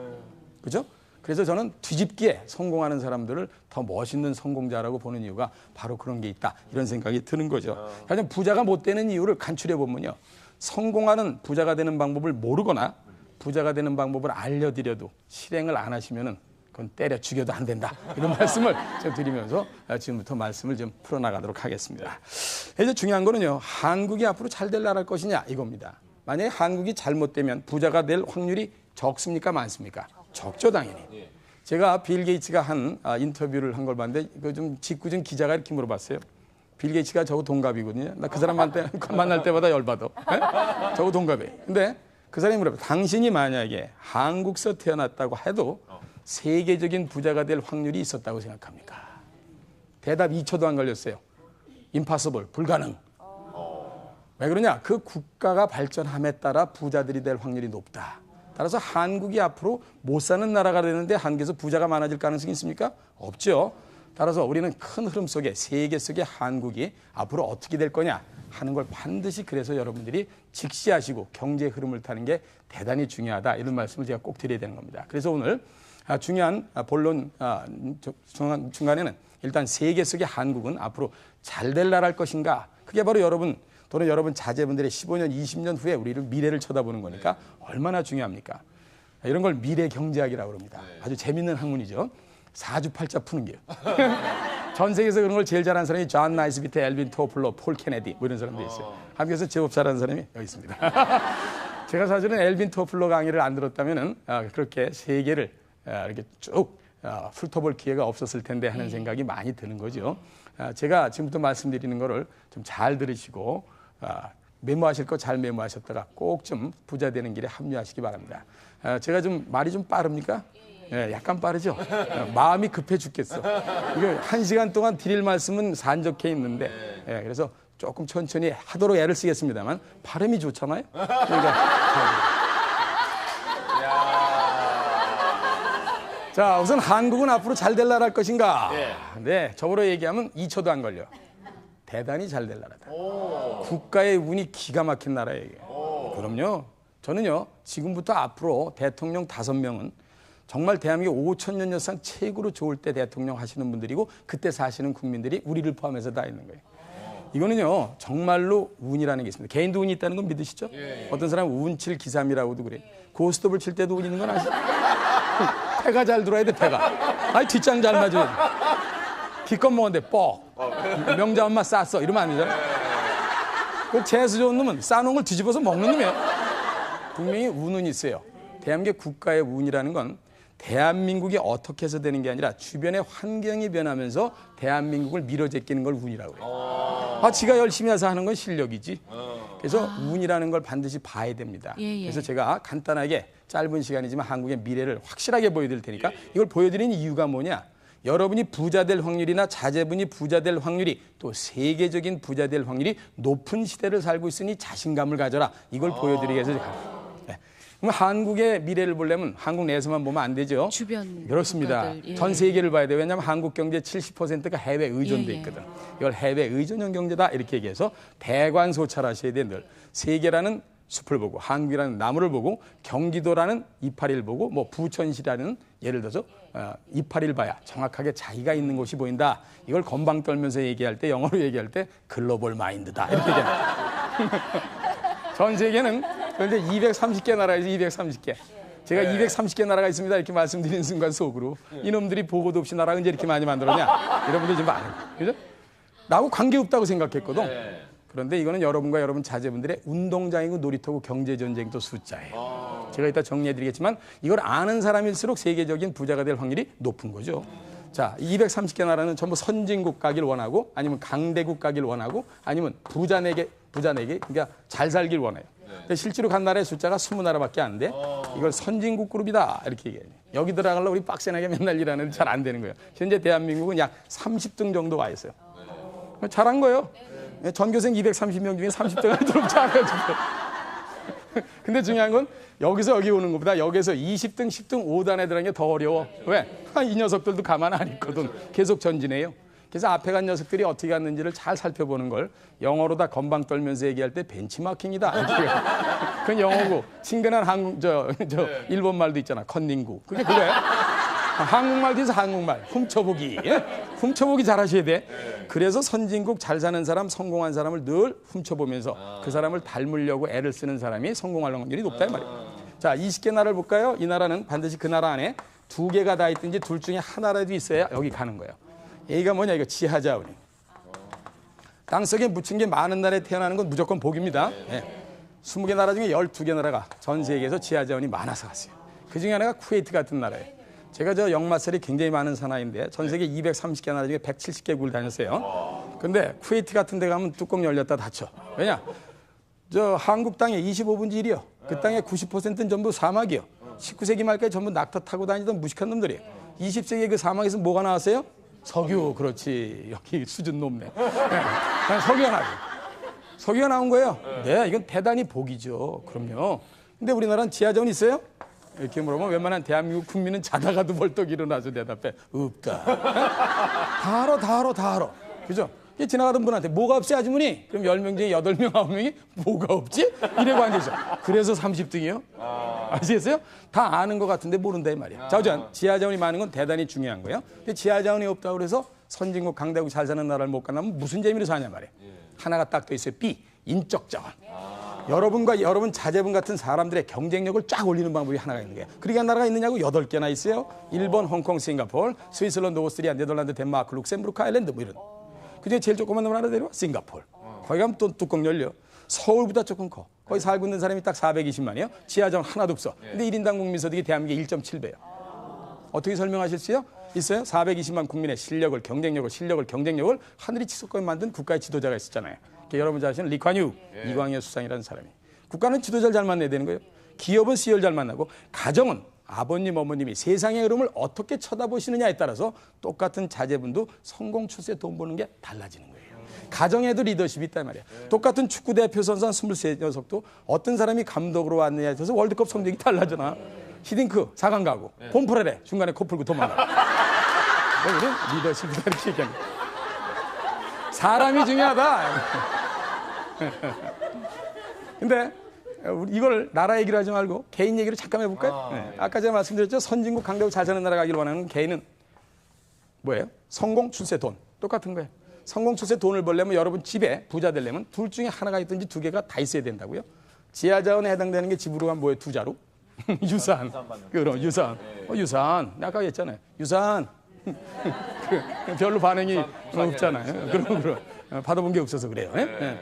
S3: 그죠? 그래서 저는 뒤집기에 성공하는 사람들을 더 멋있는 성공자라고 보는 이유가 바로 그런 게 있다. 이런 생각이 드는 거죠. 하여튼 부자가 못 되는 이유를 간추려 보면요. 성공하는 부자가 되는 방법을 모르거나 부자가 되는 방법을 알려드려도 실행을 안 하시면은 그건 때려 죽여도 안 된다. 이런 말씀을 좀 드리면서 지금부터 말씀을 좀 풀어나가도록 하겠습니다. 이제 중요한 거는요. 한국이 앞으로 잘 될 나라일 것이냐 이겁니다. 만약에 한국이 잘못되면 부자가 될 확률이 적습니까? 많습니까? 적죠, 당연히. 제가 빌 게이츠가 한 인터뷰를 한 걸 봤는데 그 좀 직구준 기자가 이렇게 물어봤어요. 빌 게이츠가 저하고 동갑이거든요. 나 그 사람 만날 때마다 열받아. 네? 저하고 동갑이에요. 근데 그 사람이 물어봐요. 당신이 만약에 한국서 태어났다고 해도 세계적인 부자가 될 확률이 있었다고 생각합니까? 대답 2초도 안 걸렸어요. impossible, 불가능. 왜 그러냐? 그 국가가 발전함에 따라 부자들이 될 확률이 높다. 따라서 한국이 앞으로 못 사는 나라가 되는데 한국에서 부자가 많아질 가능성이 있습니까? 없죠. 따라서 우리는 큰 흐름 속에 세계 속에 한국이 앞으로 어떻게 될 거냐 하는 걸 반드시 그래서 여러분들이 직시하시고 경제 흐름을 타는 게 대단히 중요하다. 이런 말씀을 제가 꼭 드려야 되는 겁니다. 그래서 오늘 중요한 본론 중간에는 일단 세계 속의 한국은 앞으로 잘 될 나라일 것인가. 그게 바로 여러분 또는 여러분 자제분들의 15년, 20년 후에 우리를 미래를 쳐다보는 거니까 얼마나 중요합니까? 이런 걸 미래 경제학이라고 합니다. 아주 재밌는 학문이죠. 사주팔자 푸는 게요. 전 세계에서 그런 걸 제일 잘하는 사람이 존 나이스비트, 엘빈 토플러, 폴 케네디 뭐 이런 사람도 있어요. 한국에서 제법 잘하는 사람이 여기 있습니다. 제가 사실은 엘빈 토플러 강의를 안 들었다면은 그렇게 세계를 이렇게 쭉 훑어볼 기회가 없었을 텐데 하는 생각이 많이 드는 거죠. 제가 지금부터 말씀드리는 거를 좀 잘 들으시고 메모하실 거 잘 메모하셨다가 꼭 좀 부자 되는 길에 합류하시기 바랍니다. 제가 좀 말이 좀 빠릅니까? 예, 약간 빠르죠? 마음이 급해 죽겠어. 이거 1시간 동안 드릴 말씀은 산적해 있는데, 예, 그래서 조금 천천히 하도록 애를 쓰겠습니다만, 발음이 좋잖아요? 그러니까. 자, 우선 한국은 앞으로 잘 될 나라일 것인가? 네, 저보러 얘기하면 2초도 안 걸려. 대단히 잘 될 나라다. 국가의 운이 기가 막힌 나라예요. 그럼요. 저는요, 지금부터 앞으로 대통령 5명은 정말 대한민국 5,000년 역사 최고로 좋을 때 대통령 하시는 분들이고 그때 사시는 국민들이 우리를 포함해서 다 있는 거예요. 이거는요, 정말로 운이라는 게 있습니다. 개인도 운이 있다는 건 믿으시죠? 어떤 사람은 운칠 기삼이라고도 그래요. 고스톱을 칠 때도 운 있는 건 아시죠? 패가 잘 들어야 돼, 패가. 아니, 뒷장 잘 맞아야 돼. 기껏 먹었는데 뻑. 명자 엄마 쌌어. 이러면 안 되잖아. 꼭 재수 좋은 놈은 싸놓은 걸 뒤집어서 먹는 놈이에요. 분명히 운은 있어요. 대한민국 국가의 운이라는 건 대한민국이 어떻게 해서 되는 게 아니라 주변의 환경이 변하면서 대한민국을 밀어제끼는 걸 운이라고 해요. 지가 열심히 해서 하는 건 실력이지. 그래서 운이라는 걸 반드시 봐야 됩니다. 그래서 제가 간단하게 짧은 시간이지만 한국의 미래를 확실하게 보여드릴 테니까 이걸 보여드리는 이유가 뭐냐. 여러분이 부자 될 확률이나 자제분이 부자 될 확률이 또 세계적인 부자 될 확률이 높은 시대를 살고 있으니 자신감을 가져라. 이걸 보여드리기 위해서 제가. 그럼 한국의 미래를 보려면 한국 내에서만 보면 안 되죠.
S2: 주변
S3: 그렇습니다.
S2: 국가들, 예.
S3: 전 세계를 봐야 돼요. 왜냐하면 한국 경제 70%가 해외 의존돼 있거든. 이걸 해외 의존형 경제다 이렇게 얘기해서 대관소찰하셔야 돼. 늘 세계라는 숲을 보고 한국이라는 나무를 보고 경기도라는 이파리를 보고 뭐 부천시라는 예를 들어서 이파리를 봐야 정확하게 자기가 있는 곳이 보인다. 이걸 건방 떨면서 얘기할 때 영어로 얘기할 때 글로벌 마인드다 이렇게 얘기합니다. 전 세계는 그런데 230개 나라에서 230개. 제가 230개 나라가 있습니다 이렇게 말씀드리는 순간 속으로 이놈들이 보고도 없이 나라 언제 이렇게 많이 만들었냐. 여러분들 좀 아는 그죠? 나하고 관계없다고 생각했거든. 그런데 이거는 여러분과 여러분 자제분들의 운동장이고 놀이터고 경제전쟁도 숫자예요. 제가 이따 정리해드리겠지만 이걸 아는 사람일수록 세계적인 부자가 될 확률이 높은 거죠. 자, 230개 나라는 전부 선진국 가길 원하고 아니면 강대국 가길 원하고 아니면 부자내게 그러니까 잘 살길 원해요. 근데 실제로 간 나라의 숫자가 20나라밖에 안 돼. 이걸 선진국 그룹이다 이렇게 얘기해요. 여기 들어가려고 우리 빡세나게 맨날 일하는데 잘 안 되는 거예요. 현재 대한민국은 약 30등 정도 와 있어요. 잘한 거예요. 전교생 230명 중에 30등을 들어오지 않아요. 근데 중요한 건 여기서 여기 오는 것보다 여기서 20등, 10등, 5단에 들어가는 게 더 어려워. 왜? 이 녀석들도 가만 안 있거든. 계속 전진해요. 그래서 앞에 간 녀석들이 어떻게 갔는지를 잘 살펴보는 걸 영어로 다 건방 떨면서 얘기할 때 벤치마킹이다. 그건 영어고 친근한 일본 말도 있잖아. 컨닝구. 그게 그거야. 한국말도 있어 한국말. 훔쳐보기. 훔쳐보기 잘하셔야 돼. 그래서 선진국 잘 사는 사람, 성공한 사람을 늘 훔쳐보면서 그 사람을 닮으려고 애를 쓰는 사람이 성공할 확률이 높다 이 말이에요. 자, 20개 나라를 볼까요? 이 나라는 반드시 그 나라 안에 2개가 다 있든지 둘 중에 하나라도 있어야 여기 가는 거예요. 얘가 뭐냐 이거 지하자원이. 땅속에 묻힌 게 많은 나라에 태어나는 건 무조건 복입니다. 20개 나라 중에 12개 나라가 전 세계에서 지하자원이 많아서 갔어요. 그 중에 하나가 쿠웨이트 같은 나라예요. 제가 저 역마살이 굉장히 많은 사나이인데 전 세계 230개 나라 중에 170개국을 다녔어요. 근데 쿠웨이트 같은 데 가면 뚜껑 열렸다 닫혀. 왜냐? 저 한국 땅에 25분지 1이요. 그 땅의 90%는 전부 사막이요. 19세기 말까지 전부 낙타 타고 다니던 무식한 놈들이에요. 20세기에 그 사막에서 뭐가 나왔어요? 석유. 그렇지. 여기 수준 높네. 네. 석유가 나죠. 석유가 나온 거예요. 네, 이건 대단히 복이죠. 그럼요. 근데 우리나라는 지하자원 있어요? 이렇게 물어보면 웬만한 대한민국 국민은 자다가도 벌떡 일어나서 대답해. 없다. 다 알아. 그죠? 지나가던 분한테 뭐가 없지 아주머니? 그럼 10명 중에 8명, 9명이 뭐가 없지? 이래고 앉아있어. 그래서 30등이요? 아시겠어요? 다 아는 것 같은데 모른다 이 말이야. 자, 어쨌든 지하자원이 많은 건 대단히 중요한 거예요. 근데 지하자원이 없다고 그래서 선진국, 강대국 잘 사는 나라를 못 간다면 무슨 재미로 사냐 말이야. 하나가 딱 돼 있어요. B, 인적 자원. 여러분과 여러분 자제분 같은 사람들의 경쟁력을 쫙 올리는 방법이 하나가 있는 거예요. 그렇게 한 나라가 있느냐고 8개나 있어요. 일본, 홍콩, 싱가포르, 스위스랜드, 오스트리아, 네덜란드, 덴마크, 룩셈부르크, 아일랜드 뭐 이런. 그중에 제일 조그만 놈을 하나 데려와 싱가포르. 거기 가면 또 뚜껑 열려. 서울보다 조금 커. 거기 살고 있는 사람이 딱 420만이에요. 지하자원 하나도 없어. 근데 1인당 국민소득이 대한민국의 1.7배예요. 어떻게 설명하실 수요? 있어요? 420만 국민의 실력을 경쟁력을 하늘이 치솟게 만든 국가의 지도자가 있었잖아요. 여러분 잘 아시는 리콴유, 이광여 수상이라는 사람이. 국가는 지도자를 잘 만나야 되는 거예요. 기업은 CEO를 잘 만나고 가정은 아버님, 어머님이 세상의 흐름을 어떻게 쳐다보시느냐에 따라서 똑같은 자제분도 성공 출세 돈 버는 게 달라지는 거예요. 가정에도 리더십이 있단 말이야. 똑같은 축구 대표 선수 한 23녀석도 어떤 사람이 감독으로 왔느냐에 따라서 월드컵 성적이 달라지나. 히딩크 4강 가고 폼프레레 중간에 코 풀고 도망가. 우리는 리더십이다 이렇게 얘기하는 거야. 사람이 중요하다. 근데 이걸 나라 얘기를 하지 말고 개인 얘기를 잠깐 해볼까요? 네. 아까 제가 말씀드렸죠. 선진국 강대국 잘 사는 나라 가기를 원하는 개인은 뭐예요? 성공, 출세, 돈. 똑같은 거예요. 성공, 출세, 돈을 벌려면 여러분 집에 부자 되려면 둘 중에 하나가 있든지 두 개가 다 있어야 된다고요. 지하자원에 해당되는 게 집으로 가면 뭐예요? 투자로? 유산. 그럼 유산. 유산. 아까 했잖아요. 유산. 별로 반응이 없잖아요. 그럼 받아본 게 없어서 그래요. 네?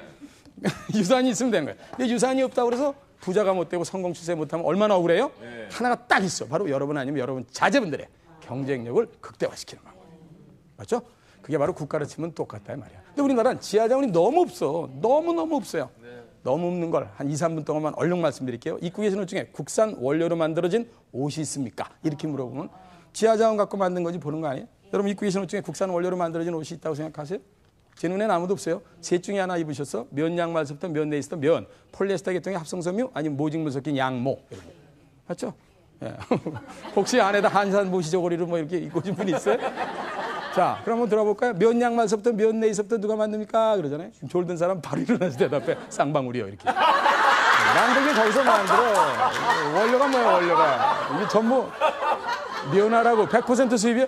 S3: 유산이 있으면 되는 거예요. 근데 유산이 없다고 그래서 부자가 못 되고 성공 출세 못하면 얼마나 억울해요? 하나가 딱 있어. 바로 여러분 아니면 여러분 자제분들의 경쟁력을 극대화시키는 방법. 맞죠? 그게 바로 국가로 치면 똑같다 이 말이야. 근데 우리나라는 지하자원이 너무 없어. 너무 없어요. 너무 없는 걸 한 2, 3분 동안만 얼른 말씀드릴게요. 입고 계신 옷 중에 국산 원료로 만들어진 옷이 있습니까? 이렇게 물어보면 지하자원 갖고 만든 거지 보는 거 아니에요? 여러분 입고 계신 옷 중에 국산 원료로 만들어진 옷이 있다고 생각하세요? 제 눈에는 아무도 없어요. 셋 중에 하나 입으셨어? 면 양말서부터 면 내에서부터 면, 폴리에스터 계통의 합성섬유, 아니면 모직물 섞인 양모. 맞죠? 예. 혹시 안에다 한산 모시 저고리를 뭐 이렇게 입고 오신 분이 있어요? 자, 그럼 한번 들어볼까요? 면 양말서부터 면 내에서부터 누가 만듭니까? 그러잖아요. 졸든 사람 바로 일어나서 대답해. 쌍방울이요, 이렇게. 만들긴 거기서 만들어. 원료가 뭐예요, 원료가? 이게 전부 면화라고 100% 수입이요?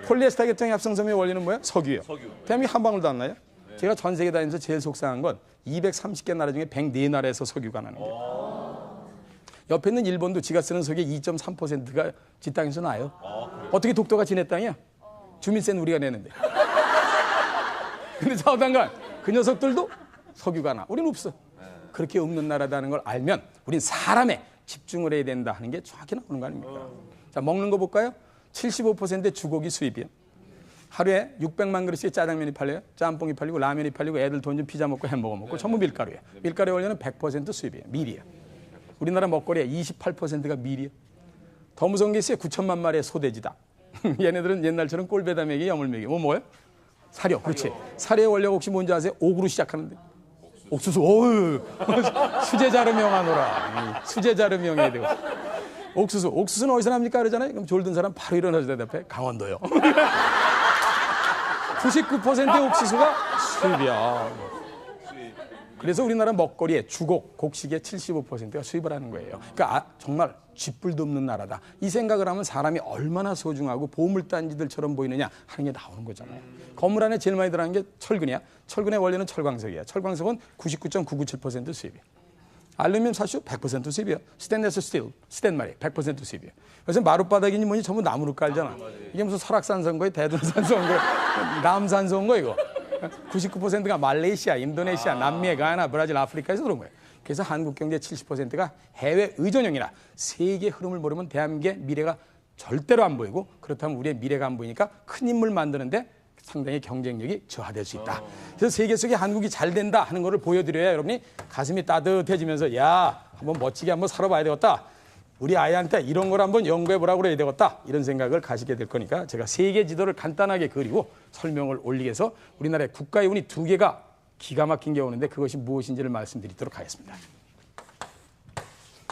S3: 폴리에스터 계통의 합성섬유의 원리는 뭐예요? 석유예요. 대한민국 한 방울도 안 나요? 제가 전 세계 다니면서 제일 속상한 건 230개 나라 중에 104나라에서 석유가 나는 거예요. 옆에 있는 일본도 지가 쓰는 석유의 2.3%가 지 땅에서 나요. 어떻게 독도가 지네 땅이야? 주민세는 우리가 내는데. 근데 좌우당간 그 녀석들도 석유가 나. 우리는 없어. 그렇게 없는 나라다는 걸 알면 우린 사람에 집중을 해야 된다 하는 게 정확히 나오는 거 아닙니까? 자, 먹는 거 볼까요? 75%의 주고기 수입이에요. 하루에 600만 그릇의 짜장면이 팔려요. 짬뽕이 팔리고 라면이 팔리고 애들 돈 좀 피자 먹고 햄버거 먹고 전부 밀가루예요. 밀가루에 원료는 100% 수입이에요. 밀이에요. 우리나라 먹거리의 28%가 밀이에요. 더 무서운 게 있어요. 9천만 마리의 소돼지다. 얘네들은 옛날처럼 꼴배다 먹이 염을 먹이. 뭐예요? 사료. 그렇지. 사료의 원료가 혹시 뭔지 아세요? 옥으로 시작하는데. 옥수수. 어우. 수제자를 명하노라. 수제자를 명해야 되고. 옥수수. 옥수수는 어디서 납니까? 그러잖아요. 그럼 졸든 사람 바로 일어나서 대답해. 강원도요. 99%의 옥수수가 수입이야. 그래서 우리나라 먹거리에 주곡, 곡식의 75%가 수입을 하는 거예요. 그러니까 정말 쥐뿔도 없는 나라다. 이 생각을 하면 사람이 얼마나 소중하고 보물단지들처럼 보이느냐 하는 게 나오는 거잖아요. 건물 안에 제일 많이 들어가는 게 철근이야. 철근의 원료는 철광석이야. 철광석은 99.997% 수입이야. 알루미늄 사슈 100% 수입이야. 스테인레스 스틸, 스텐 말이야. 100% 수입이야. 그래서 마룻바닥이니 뭐니 전부 나무로 깔잖아. 이게 무슨 설악산소인 거야? 대둔산소인 거야? 남산소인 거야 이거? 99%가 말레이시아, 인도네시아, 남미, 가나, 브라질, 아프리카에서 들어온 거예요. 그래서 한국 경제 70%가 해외 의존형이라 세계 흐름을 모르면 대한민국의 미래가 절대로 안 보이고 그렇다면 우리의 미래가 안 보이니까 큰 인물 만드는데 상당히 경쟁력이 저하될 수 있다. 그래서 세계 속에 한국이 잘 된다 하는 것을 보여드려야 여러분이 가슴이 따뜻해지면서 야 한번 멋지게 한번 살아봐야 되겠다. 우리 아이한테 이런 걸 한번 연구해보라고 그래야 되겠다. 이런 생각을 가지게 될 거니까 제가 세계 지도를 간단하게 그리고 설명을 올리게 해서 우리나라의 국가의 운이 두 개가 기가 막힌 게 오는데 그것이 무엇인지를 말씀드리도록 하겠습니다.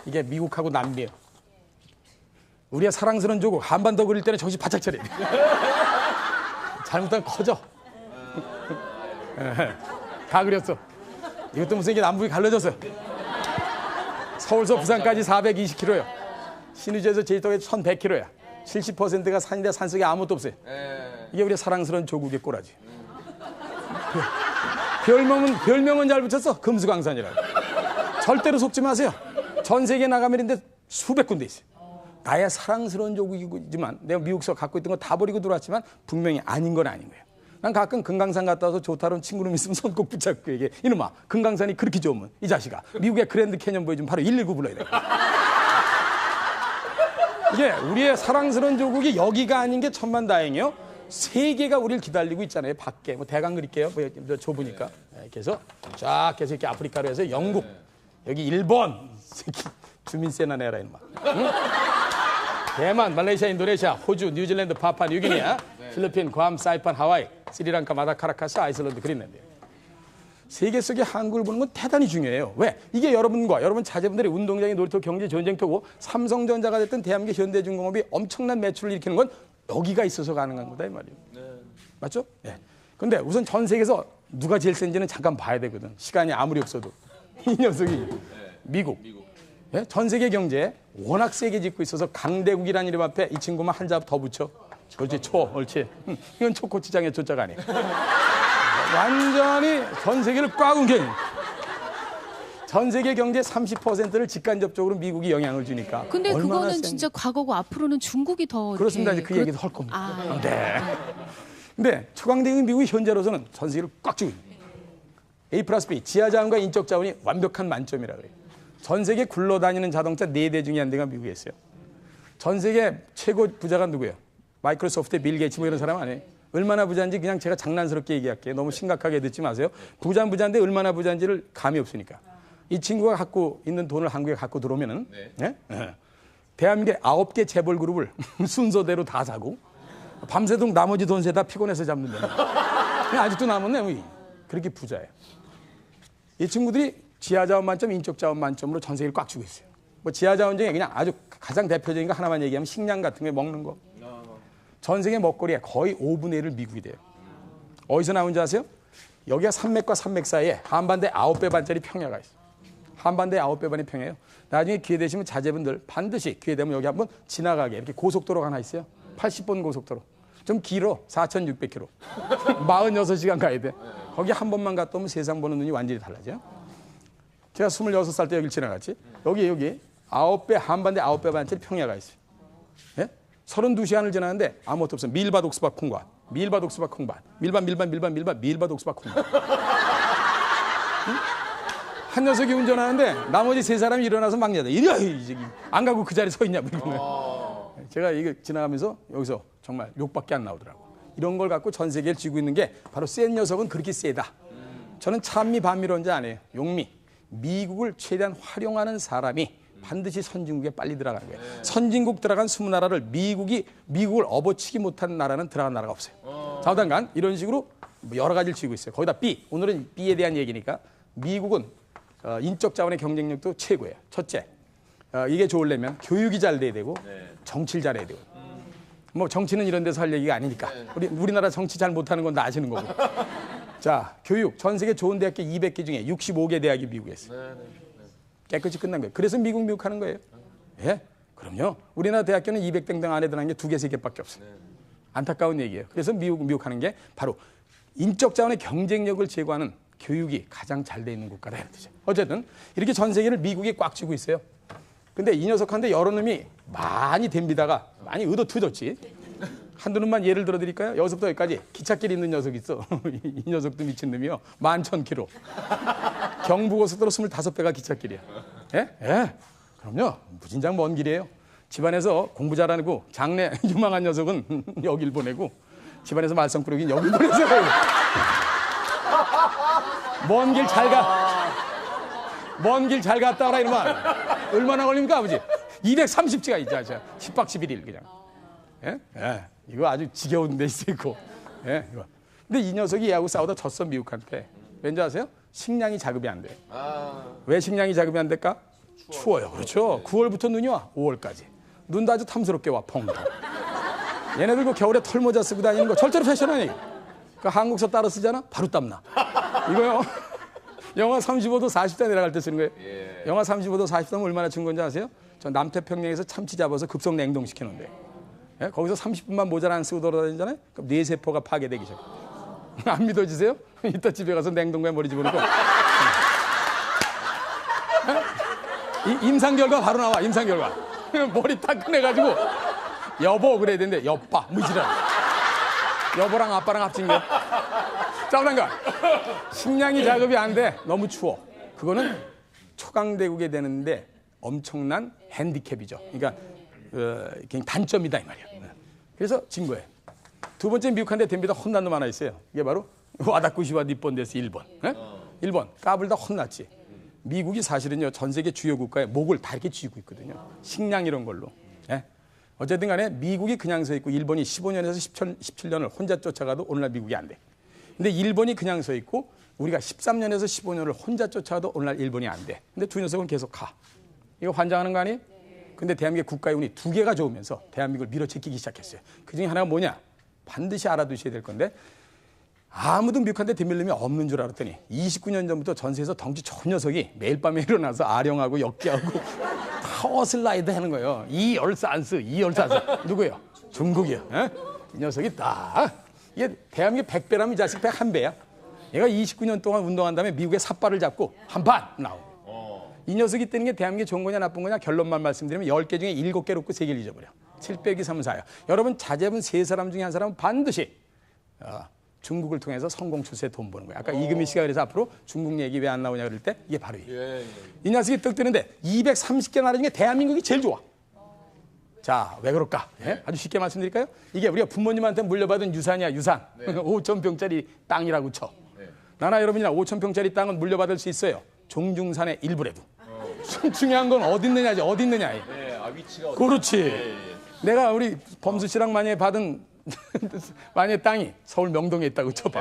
S3: 이게 미국하고 남미예요. 우리의 사랑스러운 조국 한반도 그릴 때는 정신 바짝 차려야 돼. 잘못하면 커져. 다 그렸어. 이것도 무슨 이게 남북이 갈라졌어요. 서울서 부산까지 420km요. 신의주에서 제주도까지 1100km야. 70%가 산인데 산속에 아무것도 없어요. 이게 우리 사랑스러운 조국의 꼬라지. 별명은 잘 붙였어. 금수강산이라고. 절대로 속지 마세요. 전 세계에 나가면 있는데 수백 군데 있어요. 나의 사랑스러운 조국이지만 내가 미국서 갖고 있던 거 다 버리고 들어왔지만 분명히 아닌 건 아닌 거예요. 난 가끔 금강산 갔다 와서 좋다는 친구놈 있으면 손 꼭 붙잡고 얘기해. 이놈아, 금강산이 그렇게 좋으면 이 자식아 미국의 그랜드 캐년 보여주면 바로 119 불러야 돼. 이게 우리의 사랑스러운 조국이 여기가 아닌 게 천만다행이에요. 세계가 우리를 기다리고 있잖아요. 밖에 뭐 대강 그릴게요. 뭐 좁으니까. 그래서 쫙 계속 이렇게 아프리카로 해서 영국, 여기 일본, 주민세나 내라 이놈아. 응? 대만, 말레이시아, 인도네시아, 호주, 뉴질랜드, 파푸아 뉴기니아, 필리핀, 괌, 사이판, 하와이, 스리랑카, 마다카라카스, 아이슬란드, 그린란드. 세계 속의 한국을 보는 건 대단히 중요해요. 왜? 이게 여러분과 여러분 자제분들의 운동장이 놀이터, 경제, 전쟁터고 삼성전자가 됐든 대한민국 현대중공업이 엄청난 매출을 일으키는 건 여기가 있어서 가능한 거다 이 말이에요. 맞죠? 네. 근데 우선 전 세계에서 누가 제일 센지는 잠깐 봐야 되거든. 시간이 아무리 없어도. 이 녀석이 미국. 예? 전 세계 경제에 워낙 세게 짓고 있어서 강대국이라는 이름 앞에 이 친구만 한 잡 더 붙여. 그렇지, 옳지. 이건 초코치장의 초짜가 아니에요. 완전히 전 세계를 꽉 옮겨. 전 세계 경제 30%를 직간접적으로 미국이 영향을 주니까.
S2: 근데 그거는 진짜 과거고 앞으로는 중국이 더
S3: 그렇습니다. 이제 그 얘기도 할 겁니다. 네. 근데 초강대국인 미국이 현재로서는 전 세계를 꽉 쥐고 있는 A+B, 지하자원과 인적자원이 완벽한 만점이라 그래요. 전 세계 굴러다니는 자동차 4대 중에 한 대가 미국에 있어요. 전 세계 최고 부자가 누구예요? 마이크로소프트의 빌 게이츠 뭐 이런 사람 아니에요. 얼마나 부자인지 그냥 제가 장난스럽게 얘기할게요. 너무 심각하게 듣지 마세요. 부자인데 얼마나 부자인지를 감이 없으니까. 이 친구가 갖고 있는 돈을 한국에 갖고 들어오면은 네? 대한민국의 9개 재벌 그룹을 순서대로 다 사고 밤새도록 나머지 돈 세다 피곤해서 잡는데 아직도 남았네. 뭐. 그렇게 부자예요. 이 친구들이 지하자원 만점, 인적자원 만점으로 전 세계를 꽉 쥐고 있어요. 뭐 지하자원 중에 그냥 아주 가장 대표적인 거 하나만 얘기하면 식량 같은 거 먹는 거. 전 세계 먹거리의 거의 5분의 1을 미국이 돼요. 어디서 나온지 아세요? 여기가 산맥과 산맥 사이에 한반도에 9배 반짜리 평야가 있어요. 한반도에 9배 반이 평야예요. 나중에 기회 되시면 자제분들 반드시 기회 되면 여기 한번 지나가게 이렇게 고속도로가 하나 있어요. 80번 고속도로. 좀 길어. 4,600km. 46시간 가야 돼. 거기 한 번만 갔다 오면 세상 보는 눈이 완전히 달라져요. 제가 26살 때 여길 지나갔지. 여기 9배, 한반도에 9배 반짜리 평야가 있어요. 예? 32시간을 지나는데 아무것도 없어요. 밀밭, 옥수박, 콩밭. 밀밭, 옥수박, 콩밭. 밀밭, 밀밭, 옥수박, 콩밭. 응? 한 녀석이 운전하는데 나머지 세 사람이 일어나서 막냐다. 이리야, 안 가고 그 자리에 서 있냐. 제가 이거 지나가면서 여기서 정말 욕밖에 안 나오더라고. 이런 걸 갖고 전 세계를 쥐고 있는 게 바로 센 녀석은 그렇게 세다. 저는 찬미 반미론자 아니에요. 용미. 미국을 최대한 활용하는 사람이 반드시 선진국에 빨리 들어가는 거예요. 선진국 들어간 20나라를 미국을 업어치기 못한 나라는 들어간 나라가 없어요. 좌우단간 이런 식으로 여러 가지를 쥐고 있어요. 거기다 B. 오늘은 B에 대한 얘기니까 미국은 인적 자원의 경쟁력도 최고예요. 첫째, 이게 좋으려면 교육이 잘 돼야 되고 정치를 잘해야 되고. 뭐 정치는 이런 데서 할 얘기가 아니니까. 우리나라 정치 잘 못하는 건 다 아시는 거고. 자, 교육. 전 세계 좋은 대학교 200개 중에 65개 대학이 미국에 있어요. 깨끗이 끝난 거예요. 그래서 미국 하는 거예요. 예? 그럼요. 우리나라 대학교는 200등 안에 들어간 게 2개, 3개밖에 없어요. 안타까운 얘기예요. 그래서 미국 하는 게 바로 인적 자원의 경쟁력을 제고하는 교육이 가장 잘 돼 있는 국가다 이런 뜻이죠. 어쨌든 이렇게 전 세계를 미국이 꽉 쥐고 있어요. 근데 이 녀석한테 여러 놈이 많이 댐비다가 많이 의도투졌지. 한두 놈만 예를 들어드릴까요? 여기서부터 여기까지 기찻길 있는 녀석이 있어. 이 녀석도 미친 놈이요. 11,000km. 경부고속도로 25배가 기찻길이야. 예? 예. 그럼요. 무진장 먼 길이에요. 집안에서 공부 잘하고 장래 유망한 녀석은 여길 보내고 집안에서 말썽 부르긴 여길 보내세요. 먼 길 잘 가. 먼 길 잘 갔다 와라 이놈아. 얼마나 걸립니까 아버지? 230지가 있자. 10박 11일 그냥. 예? 예. 이거 아주 지겨운 데 있고. 예. 이거. 근데 이 녀석이 얘하고 싸우다 졌어 미국한테. 왠지 아세요? 식량이 자급이 안 돼. 왜 식량이 자급이 안 될까? 추워요. 그렇죠. 9월부터 눈이 와. 5월까지. 눈도 아주 탐스럽게 와. 펑펑. 얘네들 그 겨울에 털모자 쓰고 다니는 거 절대로 패션 아니에요. 그 한국서 따로 쓰잖아? 바로 땀나. 이거요. 영하 35도 40도 내려갈 때 쓰는 거예요. 영하 35도 40도면 얼마나 추운 건지 아세요? 저 남태평양에서 참치 잡아서 급속 냉동시키는데. 예? 거기서 30분만 모자를 안 쓰고 돌아다니잖아요? 그럼 뇌세포가 파괴되기 시작해요. 안 믿어지세요? 이따 집에 가서 냉동고에 머리 집어넣고. 임상 결과 바로 나와. 임상 결과. 머리 딱 꺼내가지고 여보 그래야 되는데 여빠 무지라. 여보랑 아빠랑 합친 게. 자, 그런가 식량이 자급이 안 돼. 너무 추워. 그거는 초강대국에 되는데 엄청난 핸디캡이죠. 그러니까 그냥 단점이다 이 말이야. 그래서 진 거예요. 두 번째 미국한테 덤비다 혼난 놈 하나 있어요. 이게 바로 와다쿠시와 니폰데스 일본. 예? 일본 까불다 혼났지. 미국이 사실은요 전 세계 주요 국가의 목을 다 이렇게 쥐고 있거든요. 식량 이런 걸로. 예? 어쨌든 간에 미국이 그냥 서 있고 일본이 15년에서 17년을 혼자 쫓아가도 오늘날 미국이 안 돼. 근데 일본이 그냥 서 있고 우리가 13년에서 15년을 혼자 쫓아가도 오늘날 일본이 안 돼. 근데 두 녀석은 계속 가. 이거 환장하는 거 아니에요? 근데 대한민국 국가의 운이 두 개가 좋으면서 대한민국을 밀어제끼기 시작했어요. 그중에 하나가 뭐냐? 반드시 알아두셔야 될 건데 아무도 미국한테 덤빌 놈이 없는 줄 알았더니 29년 전부터 전세에서 덩치 좋은 녀석이 매일 밤에 일어나서 아령하고 역기하고 타워슬라이드 하는 거예요. 이열산스. 누구예요? 중국이요. 에? 이 녀석이 딱 이게 대한민국 100배라면 이 자식 101배야. 얘가 29년 동안 운동한 다음에 미국의 삿발을 잡고 한 판 나오고. 이 녀석이 뜨는 게 대한민국이 좋은 거냐 나쁜 거냐 결론만 말씀드리면 10개 중에 7개를 웃고 3개를 잊어버려. 7 빼기 3은 4야. 여러분 자제분 3사람 중에 한 사람은 반드시 중국을 통해서 성공 출세에 돈 버는 거야. 아까 이금희 씨가 그래서 앞으로 중국 얘기 왜 안 나오냐 그럴 때 이게 바로 이 녀석이 떡 뜨는데 230개 나라 중에 대한민국이 제일 좋아. 자, 왜 그럴까? 예? 아주 쉽게 말씀드릴까요? 이게 우리가 부모님한테 물려받은 유산이야, 유산. 5,000평짜리 땅이라고 쳐. 나나 여러분이나 5,000평짜리 땅은 물려받을 수 있어요. 종중산의 일부라도. 중요한 건 어디 있느냐지, 어디 있느냐.
S1: 위치가
S3: 그렇지. 내가 우리 범수 씨랑 만약에 받은 만약에 땅이 서울 명동에 있다고 쳐봐.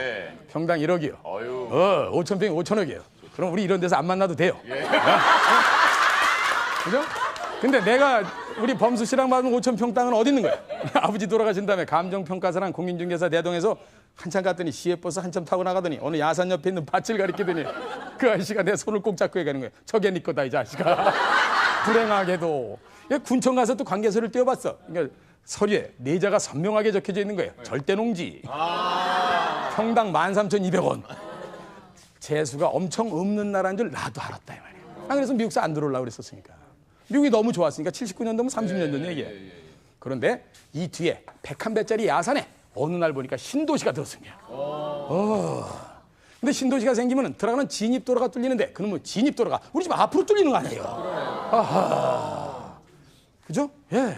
S3: 평당 1억이요. 5,000평이 5천억이에요. 그럼 우리 이런 데서 안 만나도 돼요. 그죠? 근데 내가 우리 범수 씨랑 받은 5,000평 땅은 어디 있는 거야? 아버지 돌아가신 다음에 감정평가사랑 공인중개사 대동에서 한참 갔더니 시외버스 한참 타고 나가더니 어느 야산 옆에 있는 밭을 가리키더니 그 아저씨가 내 손을 꼭 잡고 얘기하는 거야. 저게 네 거다 이 자식아. 불행하게도. 군청 가서 또 관계서를 띄워봤어. 그러니까 서류에 내자가 선명하게 적혀져 있는 거예요. 절대농지. 평당 13,200원. 재수가 엄청 없는 나라인 줄 나도 알았다 이 말이야. 그래서 미국서 안 들어오려고 그랬었으니까. 미국이 너무 좋았으니까 79년도면 30년 전 얘기예요. 그런데 이 뒤에 101배짜리 야산에 어느 날 보니까 신도시가 들어선 거야. 근데 신도시가 생기면 들어가는 진입도로가 뚫리는데 그놈은 진입도로가 우리 집 앞으로 뚫리는 거 아니에요. 아하. 그죠? 예.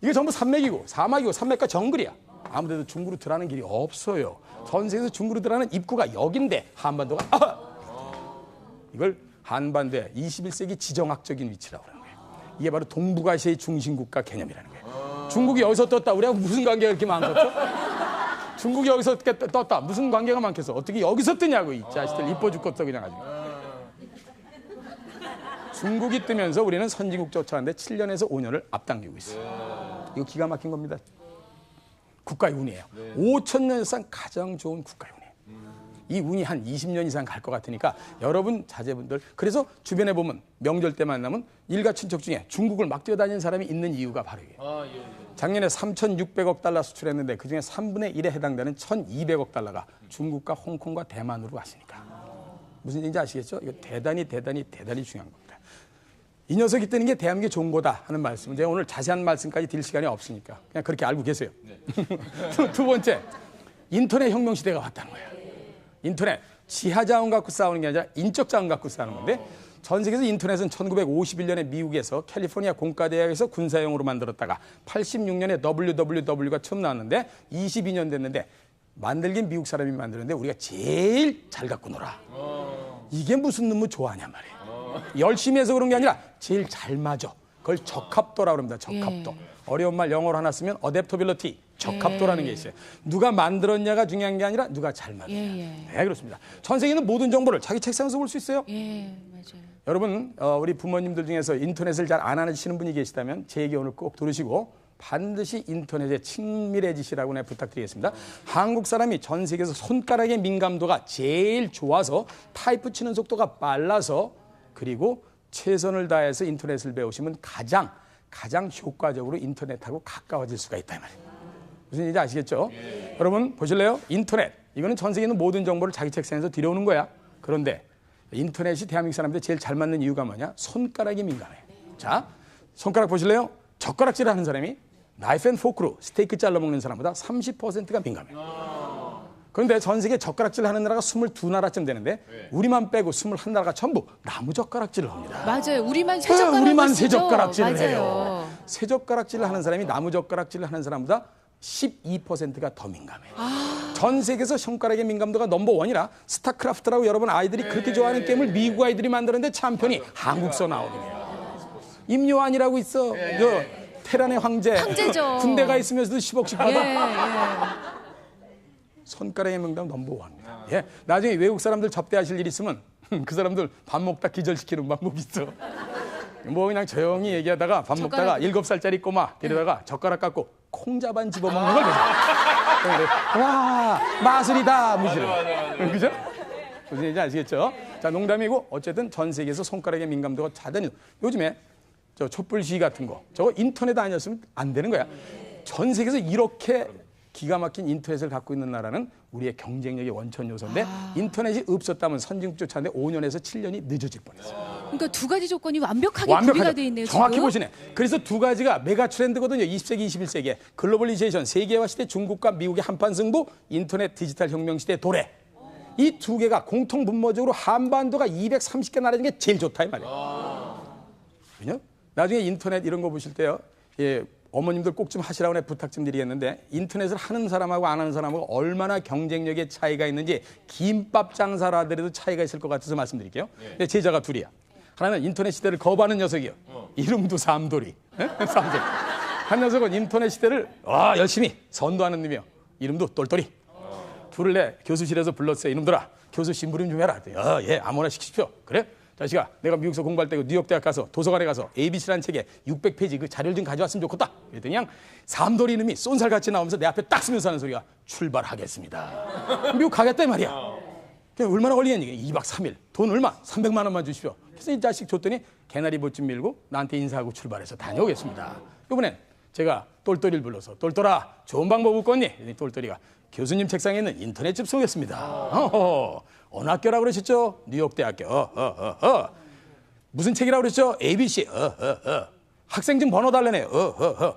S3: 이게 전부 산맥이고 사막이고 산맥과 정글이야. 아무데도 중구로 들어가는 길이 없어요. 전 세계에서 중구로 들어가는 입구가 여긴데 한반도가 이걸 한반도의 21세기 지정학적인 위치라고 하는 거예요. 이게 바로 동북아시아의 중심국가 개념이라는 거예요. 중국이 여기서 떴다. 우리하고 무슨 관계가 이렇게 많겠죠? 중국이 여기서 떴다. 무슨 관계가 많겠어? 어떻게 여기서 뜨냐고 이 자식들 이뻐 죽겠어 그냥 아주. 중국이 뜨면서 우리는 선진국 쫓아왔는데 7년에서 5년을 앞당기고 있어요. 이거 기가 막힌 겁니다. 국가의 운이에요. 5,000년 이상 가장 좋은 국가의 운이에요. 이 운이 한 20년 이상 갈 것 같으니까 여러분 자제분들 그래서 주변에 보면 명절 때 만나면 일가 친척 중에 중국을 막 뛰어다니는 사람이 있는 이유가 바로 이게요. 작년에 3,600억 달러 수출했는데 그중에 3분의 1에 해당되는 1,200억 달러가 중국과 홍콩과 대만으로 갔으니까. 무슨 얘기인지 아시겠죠? 이거 대단히 중요한 겁니다. 이 녀석이 뜨는 게 대한민국이 좋은 거다 하는 말씀. 제가 오늘 자세한 말씀까지 드릴 시간이 없으니까 그냥 그렇게 알고 계세요. 두 번째, 인터넷 혁명 시대가 왔다는 거예요. 인터넷. 지하 자원 갖고 싸우는 게 아니라 인적 자원 갖고 싸우는 건데 전 세계에서 인터넷은 1951년에 미국에서 캘리포니아 공과대학에서 군사용으로 만들었다가 86년에 WWW가 처음 나왔는데 22년 됐는데 만들긴 미국 사람이 만드는데 우리가 제일 잘 갖고 놀아. 이게 무슨 놈을 좋아하냐 말이에요. 열심히 해서 그런 게 아니라 제일 잘 맞아. 그걸 적합도라고 합니다. 적합도. 어려운 말 영어로 하나 쓰면 adaptability, 적합도라는 게 있어요. 누가 만들었냐가 중요한 게 아니라 누가 잘 만드냐. 네, 그렇습니다. 전 세계는 모든 정보를 자기 책상에서 볼 수 있어요.
S2: 맞아요.
S3: 여러분, 우리 부모님들 중에서 인터넷을 잘 안 하시는 분이 계시다면 제 얘기 오늘 꼭 들으시고 반드시 인터넷에 친밀해지시라고 내가 부탁드리겠습니다. 한국 사람이 전 세계에서 손가락의 민감도가 제일 좋아서 타이프 치는 속도가 빨라서 그리고 최선을 다해서 인터넷을 배우시면 가장 효과적으로 인터넷하고 가까워질 수가 있다 이 말이에요. 무슨 얘기인지 아시겠죠? 여러분 보실래요? 인터넷. 이거는 전 세계 있는 모든 정보를 자기 책상에서 들여오는 거야. 그런데 인터넷이 대한민국 사람들이 제일 잘 맞는 이유가 뭐냐? 손가락이 민감해. 자, 손가락 보실래요? 젓가락질 하는 사람이 나이프 앤 포크로 스테이크 잘라 먹는 사람보다 30%가 민감해. 그런데 전 세계 젓가락질 하는 나라가 22나라쯤 되는데 우리만 빼고 21나라가 전부 나무 젓가락질을 합니다.
S2: 맞아요. 우리만 새젓가락을
S3: 우리만
S2: 쓰죠.
S3: 새젓가락질을
S2: 맞아요.
S3: 해요. 새젓가락질을 하는 사람이 나무 젓가락질을 하는 사람보다 12%가 더 민감해요. 전 세계에서 손가락의 민감도가 넘버원이라 스타크래프트라고 여러분 아이들이 그렇게 좋아하는 게임을 미국 아이들이 만드는데 챔피언이 한국서 나오네요. 임요한이라고 있어. 그 테란의
S2: 황제죠.
S3: 군대가 있으면서도 10억씩 받아. 손가락의 명당 넘버원입니다. 예. 나중에 외국 사람들 접대하실 일 있으면 그 사람들 밥 먹다 기절시키는 방법이 있어. 뭐 그냥 조용히 얘기하다가 밥 먹다가 7살짜리 꼬마 데려다가 젓가락 갖고 콩자반 집어먹는 걸 보자. 와 마술이다 무시를. 그죠? 무슨 얘기인지 아시겠죠? 자 농담이고 어쨌든 전 세계에서 손가락의 민감도가 자단히 요즘에 저 촛불 시위 같은 거 저거 인터넷 아니었으면 안 되는 거야. 전 세계에서 이렇게 기가 막힌 인터넷을 갖고 있는 나라는 우리의 경쟁력의 원천 요소인데 인터넷이 없었다면 선진국조차인데 5년에서 7년이 늦어질 뻔했어요.
S2: 그러니까 두 가지 조건이 완벽하게 구비가 돼 있네요.
S3: 정확히
S2: 지금.
S3: 보시네. 그래서 두 가지가 메가 트렌드거든요. 20세기, 21세기에 글로벌리제이션, 세계화 시대 중국과 미국의 한판 승부, 인터넷 디지털 혁명 시대 도래. 이 두 개가 공통 분모적으로 한반도가 230개 나라인 게 제일 좋다 이 말이에요. 그죠? 나중에 인터넷 이런 거 보실 때요. 예. 어머님들 꼭 좀 하시라고 내가 부탁 좀 드리겠는데 인터넷을 하는 사람하고 안 하는 사람하고 얼마나 경쟁력의 차이가 있는지 김밥 장사를 하더라도 차이가 있을 것 같아서 말씀드릴게요. 내 제자가 둘이야. 하나는 인터넷 시대를 거부하는 녀석이요. 이름도 삼돌이. 삼돌이. 한 녀석은 인터넷 시대를 열심히 선도하는 놈이요. 이름도 똘똘이. 둘을 내 교수실에서 불렀어요. 이놈들아 교수 심부름 좀 해라. 예 아무나 시키십시오. 그래? 자식아, 내가 미국에서 공부할 때 뉴욕 대학 가서 도서관에 가서 ABC라는 책에 600페이지 그 자료를 좀 가져왔으면 좋겠다. 그랬더니 그냥 삼돌이 놈이 쏜살같이 나오면서 내 앞에 딱 쓰면서 하는 소리가 출발하겠습니다. 미국 가겠다 이 말이야. 얼마나 걸리겠니? 2박 3일. 돈 얼마? 300만 원만 주십시오. 그래서 이 자식 줬더니 개나리 보쯤 밀고 나한테 인사하고 출발해서 다녀오겠습니다. 이번엔 제가 똘똘이를 불러서 똘똘아 좋은 방법 없겠니? 그랬더니 똘똘이가 교수님 책상에 있는 인터넷 접속했습니다. 어느 학교라고 그러셨죠? 뉴욕대학교. 무슨 책이라고 그랬죠? ABC. 학생증 번호 달래네. 그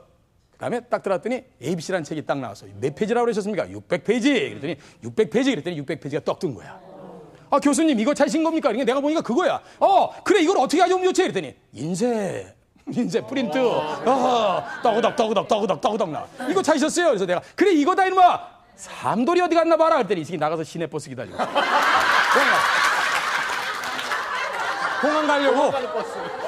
S3: 다음에 딱 들어왔더니 ABC라는 책이 딱 나왔어요. 몇 페이지라고 그러셨습니까? 600페이지. 그랬더니 600페이지. 그랬더니 600페이지가 떡 뜬 거야. 아, 교수님 이거 찾으신 겁니까? 그러니까 내가 보니까 그거야. 그래 이걸 어떻게 하면 좋지? 그랬더니 인쇄 프린트. 떠그덕 나. 이거 찾으셨어요? 그래서 내가 그래 이거다 이놈아. 삼돌이 어디 갔나 봐라. 그랬더니 이 새끼 나가서 시내버스 기다리고. 공항 가려고.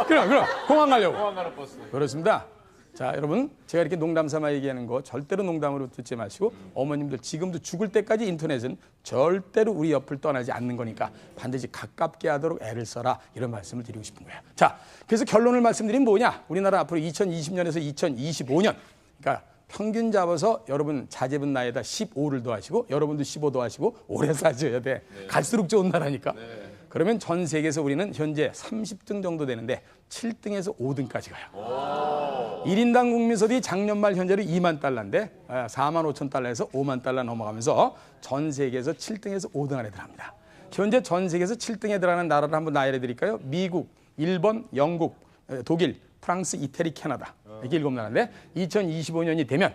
S3: 그럼 공항 가려고.
S1: 공항 가는 버스.
S3: 그렇습니다. 자, 여러분 제가 이렇게 농담 삼아 얘기하는 거 절대로 농담으로 듣지 마시고 어머님들 지금도 죽을 때까지 인터넷은 절대로 우리 옆을 떠나지 않는 거니까 반드시 가깝게 하도록 애를 써라 이런 말씀을 드리고 싶은 거예요. 자, 그래서 결론을 말씀드리면 뭐냐? 우리나라 앞으로 2020년에서 2025년 그러니까 평균 잡아서 여러분 자제분 나이에다 15를 더하시고 여러분도 15 더하시고 오래 사셔야 돼. 네. 갈수록 좋은 나라니까. 네. 그러면 전 세계에서 우리는 현재 30등 정도 되는데 7등에서 5등까지 가요. 1인당 국민소득이 작년 말 현재로 2만 달러인데 4만 5천 달러에서 5만 달러 넘어가면서 전 세계에서 7등에서 5등 안에 들어갑니다. 현재 전 세계에서 7등에 들어가는 나라를 한번 나열해 드릴까요? 미국, 일본, 영국, 독일, 프랑스, 이태리, 캐나다. 이렇게 7나라인데 2025년이 되면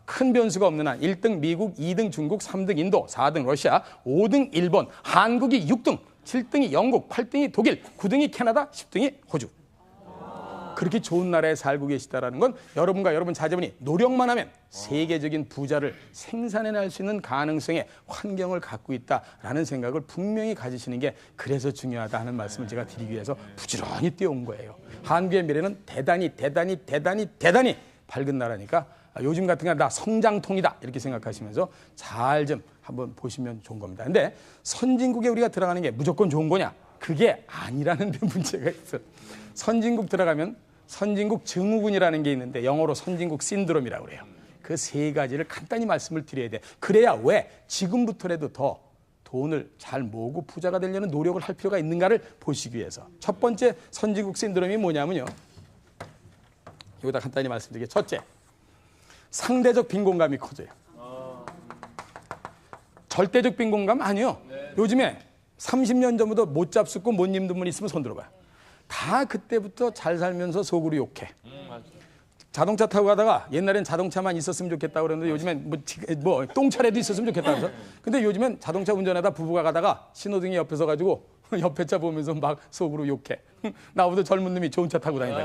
S3: 큰 변수가 없는 한 1등 미국, 2등 중국, 3등 인도, 4등 러시아, 5등 일본, 한국이 6등, 7등이 영국, 8등이 독일, 9등이 캐나다, 10등이 호주. 그렇게 좋은 나라에 살고 계시다라는 건 여러분과 여러분 자제분이 노력만 하면 세계적인 부자를 생산해낼 수 있는 가능성의 환경을 갖고 있다라는 생각을 분명히 가지시는 게 그래서 중요하다 하는 말씀을 제가 드리기 위해서 부지런히 뛰어온 거예요. 한국의 미래는 대단히 밝은 나라니까 요즘 같은 게 나 성장통이다 이렇게 생각하시면서 잘 좀 한번 보시면 좋은 겁니다. 근데 선진국에 우리가 들어가는 게 무조건 좋은 거냐? 그게 아니라는 데 문제가 있어요. 선진국 들어가면 선진국 증후군이라는 게 있는데 영어로 선진국 신드롬이라고 그래요. 그 세 가지를 간단히 말씀을 드려야 돼. 그래야 왜 지금부터라도 더 돈을 잘 모으고 부자가 되려는 노력을 할 필요가 있는가를 보시기 위해서. 첫 번째 선진국 신드롬이 뭐냐면요. 여기다 간단히 말씀드리게. 첫째, 상대적 빈곤감이 커져요. 절대적 빈곤감 아니요. 요즘에 30년 전부터 못 잡숫고 못 입는 분 있으면 손 들어봐요. 다 그때부터 잘 살면서 속으로 욕해. 자동차 타고 가다가 옛날엔 자동차만 있었으면 좋겠다고 그러는데 요즘엔 뭐 똥차라도 있었으면 좋겠다 그래서. 근데 요즘엔 자동차 운전하다 부부가 가다가 신호등이 옆에 서가지고 옆에 차 보면서 막 속으로 욕해. 나보다 젊은 놈이 좋은 차 타고 다닌다.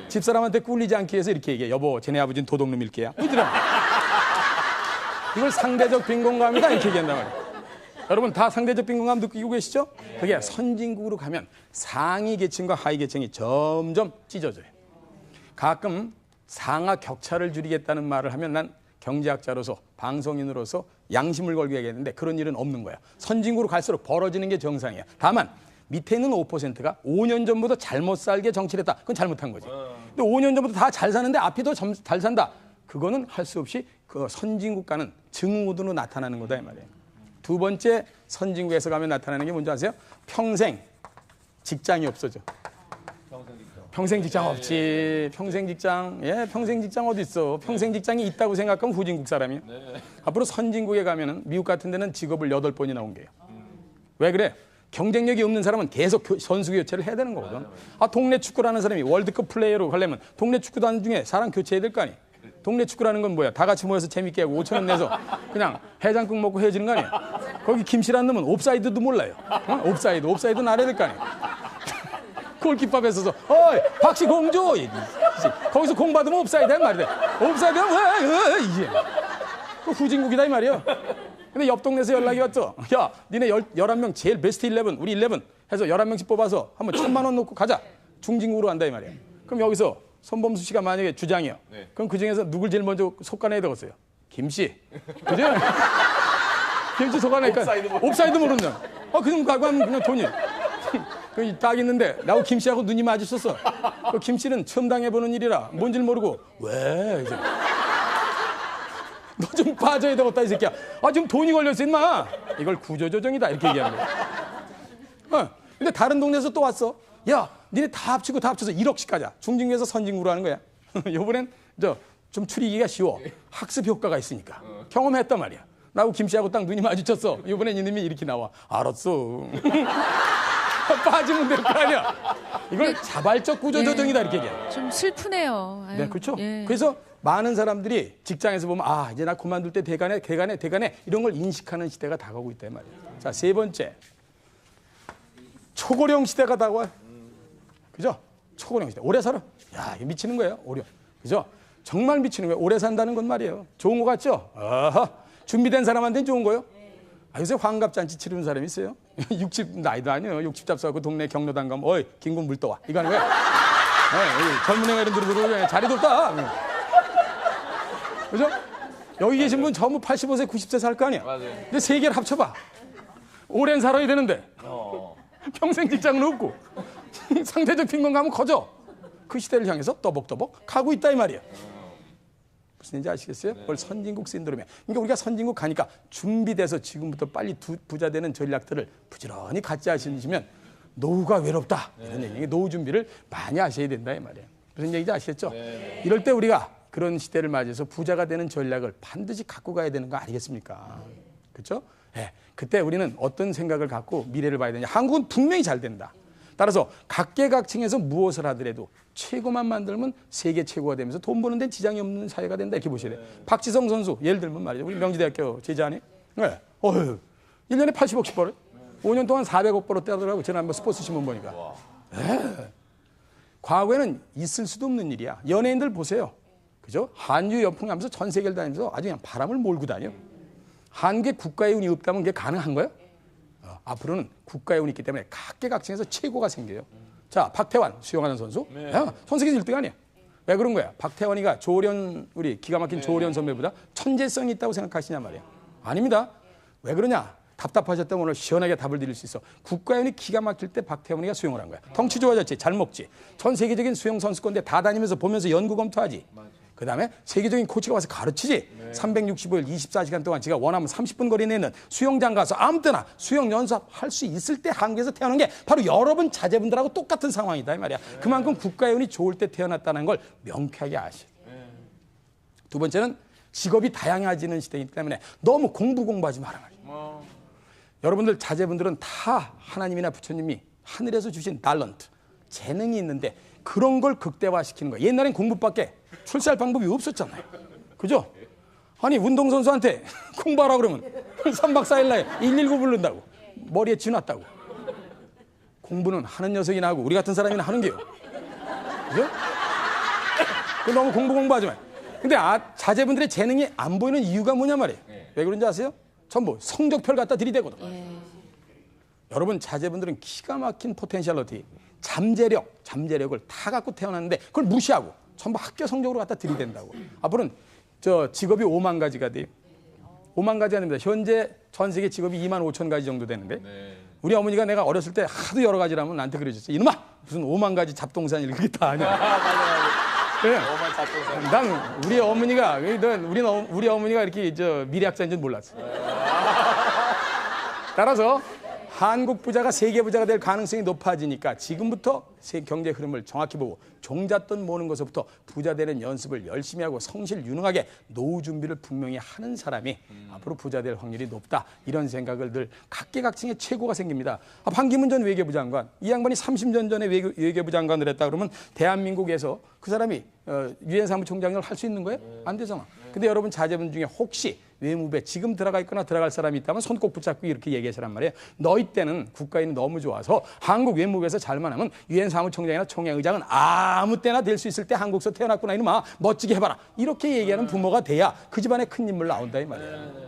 S3: 집사람한테 꿀리지 않기 위해서 이렇게 얘기해. 여보, 쟤네 아버지는 도둑놈 일게야. 이걸 상대적 빈곤감이다 이렇게 얘기한단 말이야. 여러분 다 상대적 빈곤감 느끼고 계시죠? 그게 선진국으로 가면 상위 계층과 하위 계층이 점점 찢어져요. 가끔 상하 격차를 줄이겠다는 말을 하면 난 경제학자로서 방송인으로서 양심을 걸고 얘기했는데 그런 일은 없는 거야. 선진국으로 갈수록 벌어지는 게 정상이야. 다만 밑에 있는 5%가 5년 전부터 잘못 살게 정치를 했다. 그건 잘못한 거지. 근데 5년 전부터 다 잘 사는데 앞이 더 잘 산다. 그거는 할 수 없이 그 선진국가는 증후군으로 나타나는 거다 이 말이에요. 두 번째 선진국에서 가면 나타나는 게 뭔지 아세요? 평생 직장이 없어져. 평생 직장 없지. 평생 직장, 평생 직장 어디 있어? 평생 직장이 있다고 생각하면 후진국 사람이야. 앞으로 선진국에 가면은 미국 같은 데는 직업을 8번이나 옮겨요. 왜 그래? 경쟁력이 없는 사람은 계속 선수 교체를 해야 되는 거거든. 동네 축구라는 사람이 월드컵 플레이어로 가려면 동네 축구단 중에 사람 교체해야 될 거 아니야. 동네 축구라는 건 뭐야? 다 같이 모여서 재밌게 하고 5,000원 내서 그냥 해장국 먹고 헤어지는 거 아니야? 거기 김씨라는 놈은 옵사이드도 몰라요. 옵사이드는 알아야 될 거 아니야? 골키퍼에 서서 어이 박씨 공조 거기서 공 받으면 옵사이드 한 말이야. 옵사이드는 왜 이게 그 후진국이다 이 말이야. 근데 옆 동네에서 연락이 왔죠. 야 니네 11명 제일 베스트 11 우리 11 해서 11명씩 뽑아서 한번 1,000만 원 놓고 가자. 중진국으로 간다 이 말이야. 그럼 여기서 손범수 씨가 만약에 주장이요. 그럼 그중에서 누굴 제일 먼저 속아내야 되겠어요? 김씨. 그죠? 김씨 속아내니까 옵사이드 모른다. 그럼 가고 하면 그냥 돈이. 딱 있는데 나하고 김씨하고 눈이 마주쳤어. 그 김씨는 처음 당해보는 일이라 뭔지를 모르고 왜 이제 너 좀 빠져야 되겠다 이 새끼야. 지금 돈이 걸렸어 임마. 이걸 구조조정이다 이렇게 얘기하는 거야. 근데 다른 동네에서 또 왔어. 야 니네 다 합쳐서 1억씩 가자. 중진국에서 선진국으로 하는 거야. 요번엔 좀 추리기가 쉬워. 학습 효과가 있으니까. 경험했단 말이야. 나하고 김씨하고 딱 눈이 마주쳤어. 요번엔 이놈이 이렇게 나와. 알았어. 빠지면 될 거 아니야. 이걸 자발적 구조조정이다 이렇게 얘기해.
S2: 좀 슬프네요. 아유,
S3: 네, 그렇죠. 그래서 많은 사람들이 직장에서 보면 이제 나 그만둘 때 대가네 이런 걸 인식하는 시대가 다가오고 있다 말이에요. 자, 세 번째. 초고령 시대가 다가와요. 그죠? 초고령 시대. 오래 살아. 야, 이거 미치는 거예요. 오래. 그죠? 정말 미치는 거예요. 오래 산다는 건 말이에요. 좋은 거 같죠? 준비된 사람한테는 좋은 거예요. 요새 환갑잔치 치르는 사람이 있어요. 60 나이도 아니에요. 60 잡수하고 동네 경로당 가면 어이 김군 물 떠와. 이거 하는 거야. 젊은 애가 이런 들으러 자리도 없다. 그죠? 여기 계신 분 전부 85세 90세 살 거 아니야. 근데 세 개를 합쳐봐. 오랜 살아야 되는데 평생 직장은 없고 상대적 빈곤감은 커져. 그 시대를 향해서 떠벅떠벅 가고 있다 이 말이야. 무슨 얘기인지 아시겠어요? 그걸 선진국 신드롬이야. 그러니까 우리가 선진국 가니까 준비돼서 지금부터 빨리 부자 되는 전략들을 부지런히 갖지 않으시면 노후가 외롭다. 이런 얘기. 노후 준비를 많이 하셔야 된다 이 말이에요. 무슨 얘기인지 아시겠죠? 네. 이럴 때 우리가 그런 시대를 맞이해서 부자가 되는 전략을 반드시 갖고 가야 되는 거 아니겠습니까? 그렇죠? 네. 그때 우리는 어떤 생각을 갖고 미래를 봐야 되냐. 한국은 분명히 잘 된다. 따라서 각계각층에서 무엇을 하더라도 최고만 만들면 세계 최고가 되면서 돈 버는 데는 지장이 없는 사회가 된다 이렇게 보셔야 돼요. 박지성 선수 예를 들면 말이죠. 우리 명지대학교 제자 아니에요? 네. 1년에 80억씩 벌어요. 5년 동안 400억 벌었다더라고요. 저는 한번 스포츠 신문 보니까. 네. 과거에는 있을 수도 없는 일이야. 연예인들 보세요. 그죠? 한류 열풍 하면서 전 세계를 다니면서 아주 그냥 바람을 몰고 다녀. 한국에 국가의 운이 없다면 그게 가능한 거예요? 앞으로는 국가의 운이 있기 때문에 각계각층에서 최고가 생겨요. 자, 박태환 수영하는 선수. 네. 전 세계 1등 아니야. 왜 그런 거야? 박태환이가 조련, 우리 기가 막힌 조련 선배보다 천재성이 있다고 생각하시냐 말이야. 아닙니다. 왜 그러냐? 답답하셨다면 오늘 시원하게 답을 드릴 수 있어. 국가의 운이 기가 막힐 때 박태환이가 수영을 한 거야. 덩치 좋아졌지, 잘 먹지. 전 세계적인 수영 선수권대 다 다니면서 보면서 연구 검토하지. 그 다음에 세계적인 코치가 와서 가르치지. 365일 24시간 동안 지가 원하면 30분 거리 내는 수영장 가서 아무 때나 수영 연습할 수 있을 때 한국에서 태어난 게 바로 여러분 자제분들하고 똑같은 상황이다 이 말이야. 그만큼 국가의 운이 좋을 때 태어났다는 걸 명쾌하게 아셔야 돼요. 두 번째는 직업이 다양해지는 시대이기 때문에 너무 공부하지 마라 말이야. 여러분들 자제분들은 다 하나님이나 부처님이 하늘에서 주신 탤런트, 재능이 있는데 그런 걸 극대화시키는 거예요. 옛날엔 공부밖에 출세할 방법이 없었잖아요. 그죠? 아니 운동선수한테 공부하라 그러면 3박 4일 나에 119 부른다고. 머리에 쥐났다고. 공부는 하는 녀석이나 하고 우리 같은 사람이나 하는 게요. 그죠? 너무 공부하지 마요. 근데 자제분들의 재능이 안 보이는 이유가 뭐냐 말이에요. 왜 그런지 아세요? 전부 성적표를 갖다 들이대거든. 여러분 자제분들은 기가 막힌 포텐셜러티, 잠재력을 다 갖고 태어났는데 그걸 무시하고 전부 학교 성적으로 갖다 들이댄다고. 앞으로는 저 직업이 5만 가지가 돼요. 5만 가지가 됩니다. 현재 전 세계 직업이 2만 5천 가지 정도 되는데 우리 어머니가 내가 어렸을 때 하도 여러 가지라면 나한테 그러셨어요. 이놈아 무슨 5만 가지 잡동산 이렇게 다 하냐. 그래. 난 우리 어머니가 우리 어머니가 이렇게 미래학자인 줄 몰랐어. 따라서 한국 부자가 세계 부자가 될 가능성이 높아지니까 지금부터 경제 흐름을 정확히 보고 종잣돈 모으는 것부터 부자 되는 연습을 열심히 하고 성실유능하게 노후 준비를 분명히 하는 사람이 앞으로 부자 될 확률이 높다. 이런 생각을 늘 각계각층의 최고가 생깁니다. 반기문 전 외교부 장관, 이 양반이 30년 전에 외교부 장관을 했다 그러면 대한민국에서 그 사람이 유엔 사무총장을 할 수 있는 거예요? 안 되잖아. 근데 여러분 자제분 중에 혹시 외무부에 지금 들어가 있거나 들어갈 사람이 있다면 손 꼭 붙잡고 이렇게 얘기하시란 말이에요. 너희 때는 국가인이 너무 좋아서 한국 외무부에서 잘만 하면 유엔 사무총장이나 총회의장은 아무 때나 될 수 있을 때 한국에서 태어났구나 이놈아 멋지게 해봐라. 이렇게 얘기하는 부모가 돼야 그 집안에 큰 인물 나온다 이 말이에요.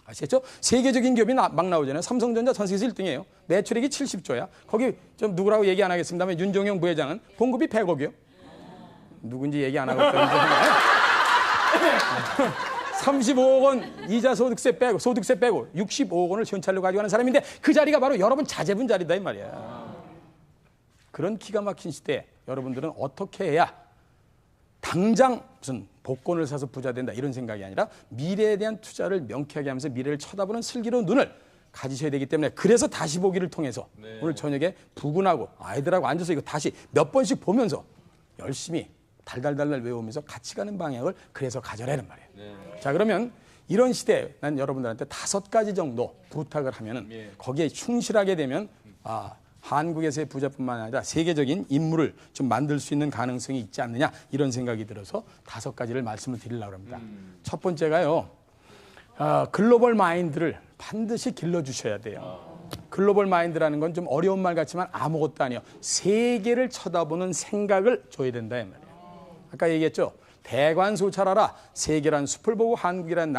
S3: 아시겠죠? 세계적인 기업이 막 나오잖아요. 삼성전자 전 세계에서 1등이에요. 매출액이 70조야. 거기 좀 누구라고 얘기 안 하겠습니다만 윤종영 부회장은 봉급이 100억이요. 누군지 얘기 안 하고 있다는데 35억 원 이자 소득세 빼고 65억 원을 현찰로 가져가는 사람인데 그 자리가 바로 여러분 자제분 자리다 이 말이야. 그런 기가 막힌 시대에 여러분들은 어떻게 해야 당장 무슨 복권을 사서 부자 된다 이런 생각이 아니라 미래에 대한 투자를 명쾌하게 하면서 미래를 쳐다보는 슬기로운 눈을 가지셔야 되기 때문에 그래서 다시 보기를 통해서 오늘 저녁에 부군하고 아이들하고 앉아서 이거 다시 몇 번씩 보면서 열심히 달달달달 외우면서 같이 가는 방향을 그래서 가져라는 말이에요. 자 그러면 이런 시대에 난 여러분들한테 5가지 정도 부탁을 하면은 거기에 충실하게 되면 한국에서의 부자뿐만 아니라 세계적인 인물을 좀 만들 수 있는 가능성이 있지 않느냐 이런 생각이 들어서 5가지를 말씀을 드리려고 합니다. 첫 번째가요. 글로벌 마인드를 반드시 길러주셔야 돼요. 글로벌 마인드라는 건 좀 어려운 말 같지만 아무것도 아니에요. 세계를 쳐다보는 생각을 줘야 된다 이 말이에요. 아까 얘기했죠. 대관소찰하라. 세계란 숲을 보고 한국이란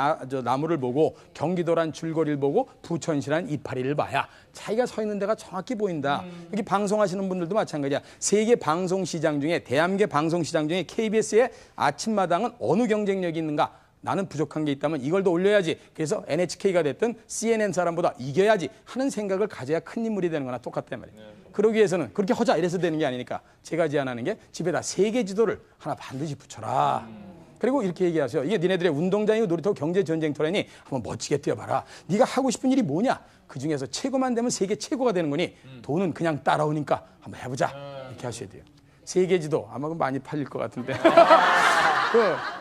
S3: 나무를 보고 경기도란 줄거리를 보고 부천시란 이파리를 봐야 자기가 서 있는 데가 정확히 보인다. 여기 방송하시는 분들도 마찬가지야. 세계 방송시장 중에 대한민국의 방송시장 중에 KBS의 아침마당은 어느 경쟁력이 있는가. 나는 부족한 게 있다면 이걸 더 올려야지. 그래서 NHK가 됐든 CNN 사람보다 이겨야지 하는 생각을 가져야 큰 인물이 되는 거나 똑같단 말이에요. 그러기 위해서는 그렇게 하자 이래서 되는 게 아니니까 제가 제안하는 게 집에다 세계 지도를 하나 반드시 붙여라. 그리고 이렇게 얘기하세요. 이게 니네들의 운동장이고 놀이터 경제 전쟁터라니 한번 멋지게 뛰어봐라. 네가 하고 싶은 일이 뭐냐? 그중에서 최고만 되면 세계 최고가 되는 거니 돈은 그냥 따라오니까 한번 해보자. 이렇게 하셔야 돼요. 세계 지도 아마 많이 팔릴 것 같은데.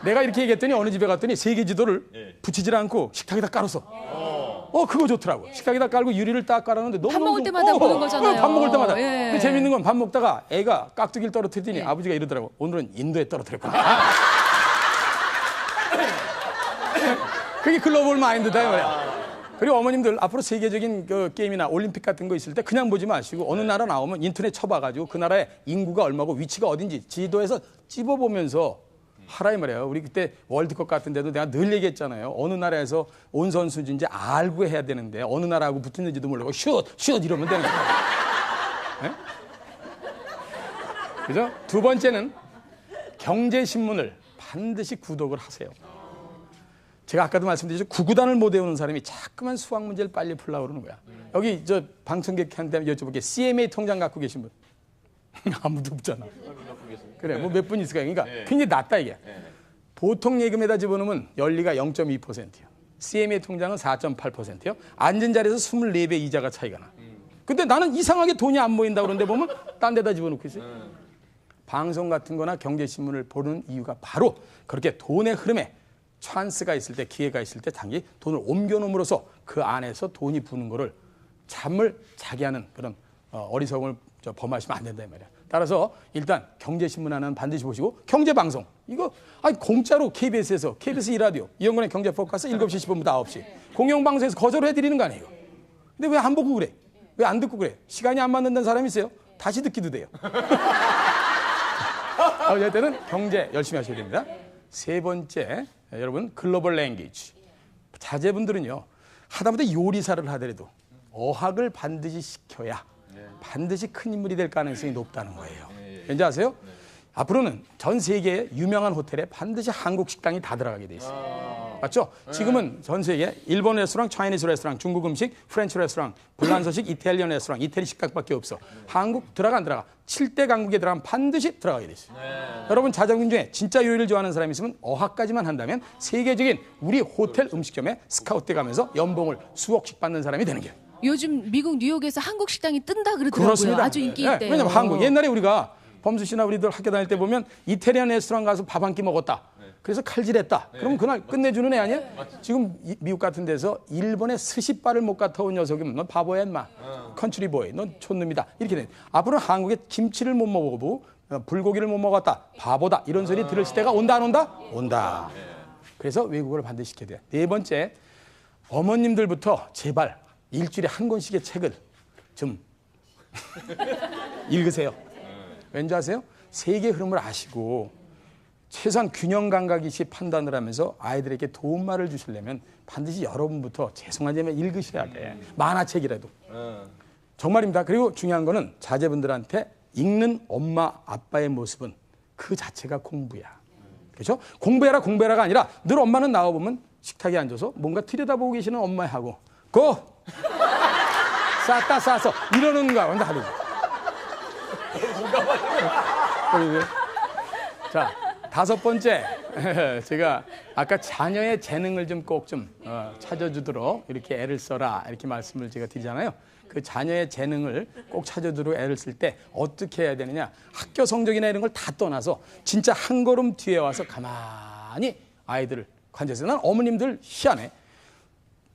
S3: 내가 이렇게 얘기했더니 어느 집에 갔더니 세계 지도를 붙이질 않고 식탁에다 깔았어. 그거 좋더라고. 식탁에다 깔고 유리를 딱 깔았는데 너무
S2: 밥 먹을 때마다 보는 거잖아요.
S3: 밥 먹을 때마다.
S2: 예.
S3: 근데 재밌는 건 밥 먹다가 애가 깍두기를 떨어뜨리더니 아버지가 이러더라고. 오늘은 인도에 떨어뜨렸구나. 그게 글로벌 마인드다 이 말이야. 그리고 어머님들 앞으로 세계적인 그 게임이나 올림픽 같은 거 있을 때 그냥 보지 마시고 어느 나라 나오면 인터넷 쳐봐가지고 그 나라의 인구가 얼마고 위치가 어딘지 지도에서 찝어보면서 하라 이 말이에요. 우리 그때 월드컵 같은 데도 내가 늘 얘기했잖아요. 어느 나라에서 온 선수인지 알고 해야 되는데 어느 나라하고 붙었는지도 모르고 슛 이러면 되는 거예요. 네? 그죠? 두 번째는 경제신문을 반드시 구독을 하세요. 제가 아까도 말씀드렸죠. 구구단을 못 외우는 사람이 자꾸만 수학 문제를 빨리 풀려고 그러는 거야. 여기 저 방청객한테 여쭤볼게. CMA 통장 갖고 계신 분? 아무도 없잖아. 그래, 뭐 몇 분 있을까요? 그러니까 굉장히 낮다 이게. 보통 예금에다 집어넣으면 연리가 0.2%예요. CMA 통장은 4.8%예요. 앉은 자리에서 24배 이자가 차이가 나. 근데 나는 이상하게 돈이 안 모인다 그러는데 보면 딴 데다 집어넣고 있어요. 방송 같은 거나 경제신문을 보는 이유가 바로 그렇게 돈의 흐름에 찬스가 있을 때, 기회가 있을 때 당연히 돈을 옮겨놓음으로써 그 안에서 돈이 부는 거를 잠을 자게 하는 그런 어리석음을 범하시면 안 된다 이 말이야. 따라서 일단 경제신문 하나는 반드시 보시고 경제방송 이거 공짜로 KBS에서 KBS 2라디오 이영건의 경제포커스 7시 10분부터 9시 공영방송에서 거절을 해드리는 거 아니에요. 근데 왜 안 보고 그래? 왜 안 듣고 그래? 시간이 안 맞는다는 사람이 있어요? 다시 듣기도 돼요. 어쨌든 경제 열심히 하셔야 됩니다. 세 번째, 여러분 글로벌 랭귀지. 자제분들은요 하다못해 요리사를 하더라도 어학을 반드시 시켜야 반드시 큰 인물이 될 가능성이 높다는 거예요. 왠지 아세요? 앞으로는 전 세계의 유명한 호텔에 반드시 한국 식당이 다 들어가게 돼 있어요. 맞죠? 지금은 전 세계 일본 레스토랑, 차이니즈 레스토랑, 중국 음식, 프렌치 레스토랑, 불란서식, 이탈리안 레스토랑, 이태리 식당밖에 없어. 한국 들어가 안 들어가? 7대 강국에 들어가면 반드시 들어가게 돼 있어요. 여러분 자제분 중에 진짜 요리를 좋아하는 사람이 있으면 어학까지만 한다면 세계적인 우리 호텔 음식점에 스카우트 가면서 연봉을 수억씩 받는 사람이 되는 거예요.
S2: 요즘 미국 뉴욕에서 한국 식당이 뜬다 그러더라고요.
S3: 그렇습니다.
S2: 아주 인기
S3: 네,
S2: 있대요.
S3: 왜냐면 한국 옛날에 우리가 범수 씨나 우리들 학교 다닐 때 보면 이태리안 레스토랑 가서 밥 한 끼 먹었다. 그래서 칼질했다. 그럼 그날 끝내주는 애 아니야? 지금 미국 같은 데서 일본의 스시바를 못 갔다 온 녀석이면 넌 바보야 인마. 컨트리보이. 넌 촌놈이다. 이렇게 돼. 앞으로 한국에 김치를 못 먹어보고 불고기를 못 먹었다. 바보다. 이런 소리 들을 때가 온다 안 온다? 온다. 그래서 외국어를 반드시 시켜야 돼. 네 번째, 어머님들부터 제발 일주일에 한 권씩의 책을 좀 읽으세요. 왠지 아세요? 세계 흐름을 아시고 최소한 균형 감각 있이 판단을 하면서 아이들에게 도움말을 주시려면 반드시 여러분부터 죄송하지만 읽으셔야 돼. 만화책이라도. 정말입니다. 그리고 중요한 거는 자제분들한테 읽는 엄마 아빠의 모습은 그 자체가 공부야. 그렇죠? 공부해라가 아니라 늘 엄마는 나와보면 식탁에 앉아서 뭔가 들여다보고 계시는 엄마하고 고! 쌌다 싸서 이러는 거야. 완전 다르지. 자, 다섯 번째, 제가 아까 자녀의 재능을 좀 꼭 좀 찾아주도록 이렇게 애를 써라 이렇게 말씀을 제가 드리잖아요. 그 자녀의 재능을 꼭 찾아주도록 애를 쓸 때 어떻게 해야 되느냐. 학교 성적이나 이런 걸 다 떠나서 진짜 한 걸음 뒤에 와서 가만히 아이들을 관찰해서 난 어머님들 희한해.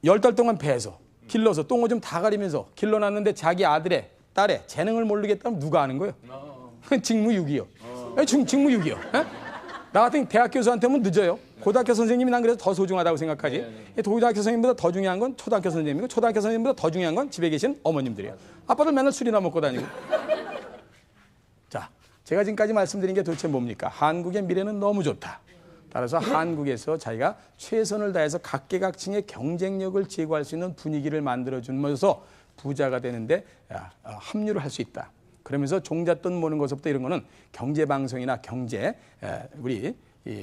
S3: 10달 동안 배에서 길러서 똥오줌 다 가리면서 길러놨는데 자기 아들의 딸의 재능을 모르겠다면 누가 아는 거예요? 직무유기요. 직무유기요. 나 같은 대학 교수한테 하면 늦어요. 고등학교 선생님이 난 그래서 더 소중하다고 생각하지. 고등학교 선생님보다 더 중요한 건 초등학교 선생님이고 초등학교 선생님보다 더 중요한 건 집에 계신 어머님들이에요. 아빠들 맨날 술이나 먹고 다니고. 자, 제가 지금까지 말씀드린 게 도대체 뭡니까? 한국의 미래는 너무 좋다. 따라서 한국에서 자기가 최선을 다해서 각계각층의 경쟁력을 제고할 수 있는 분위기를 만들어주면서 부자가 되는데 합류를 할 수 있다. 그러면서 종잣돈 모는 것부터 이런 거는 경제방송이나 우리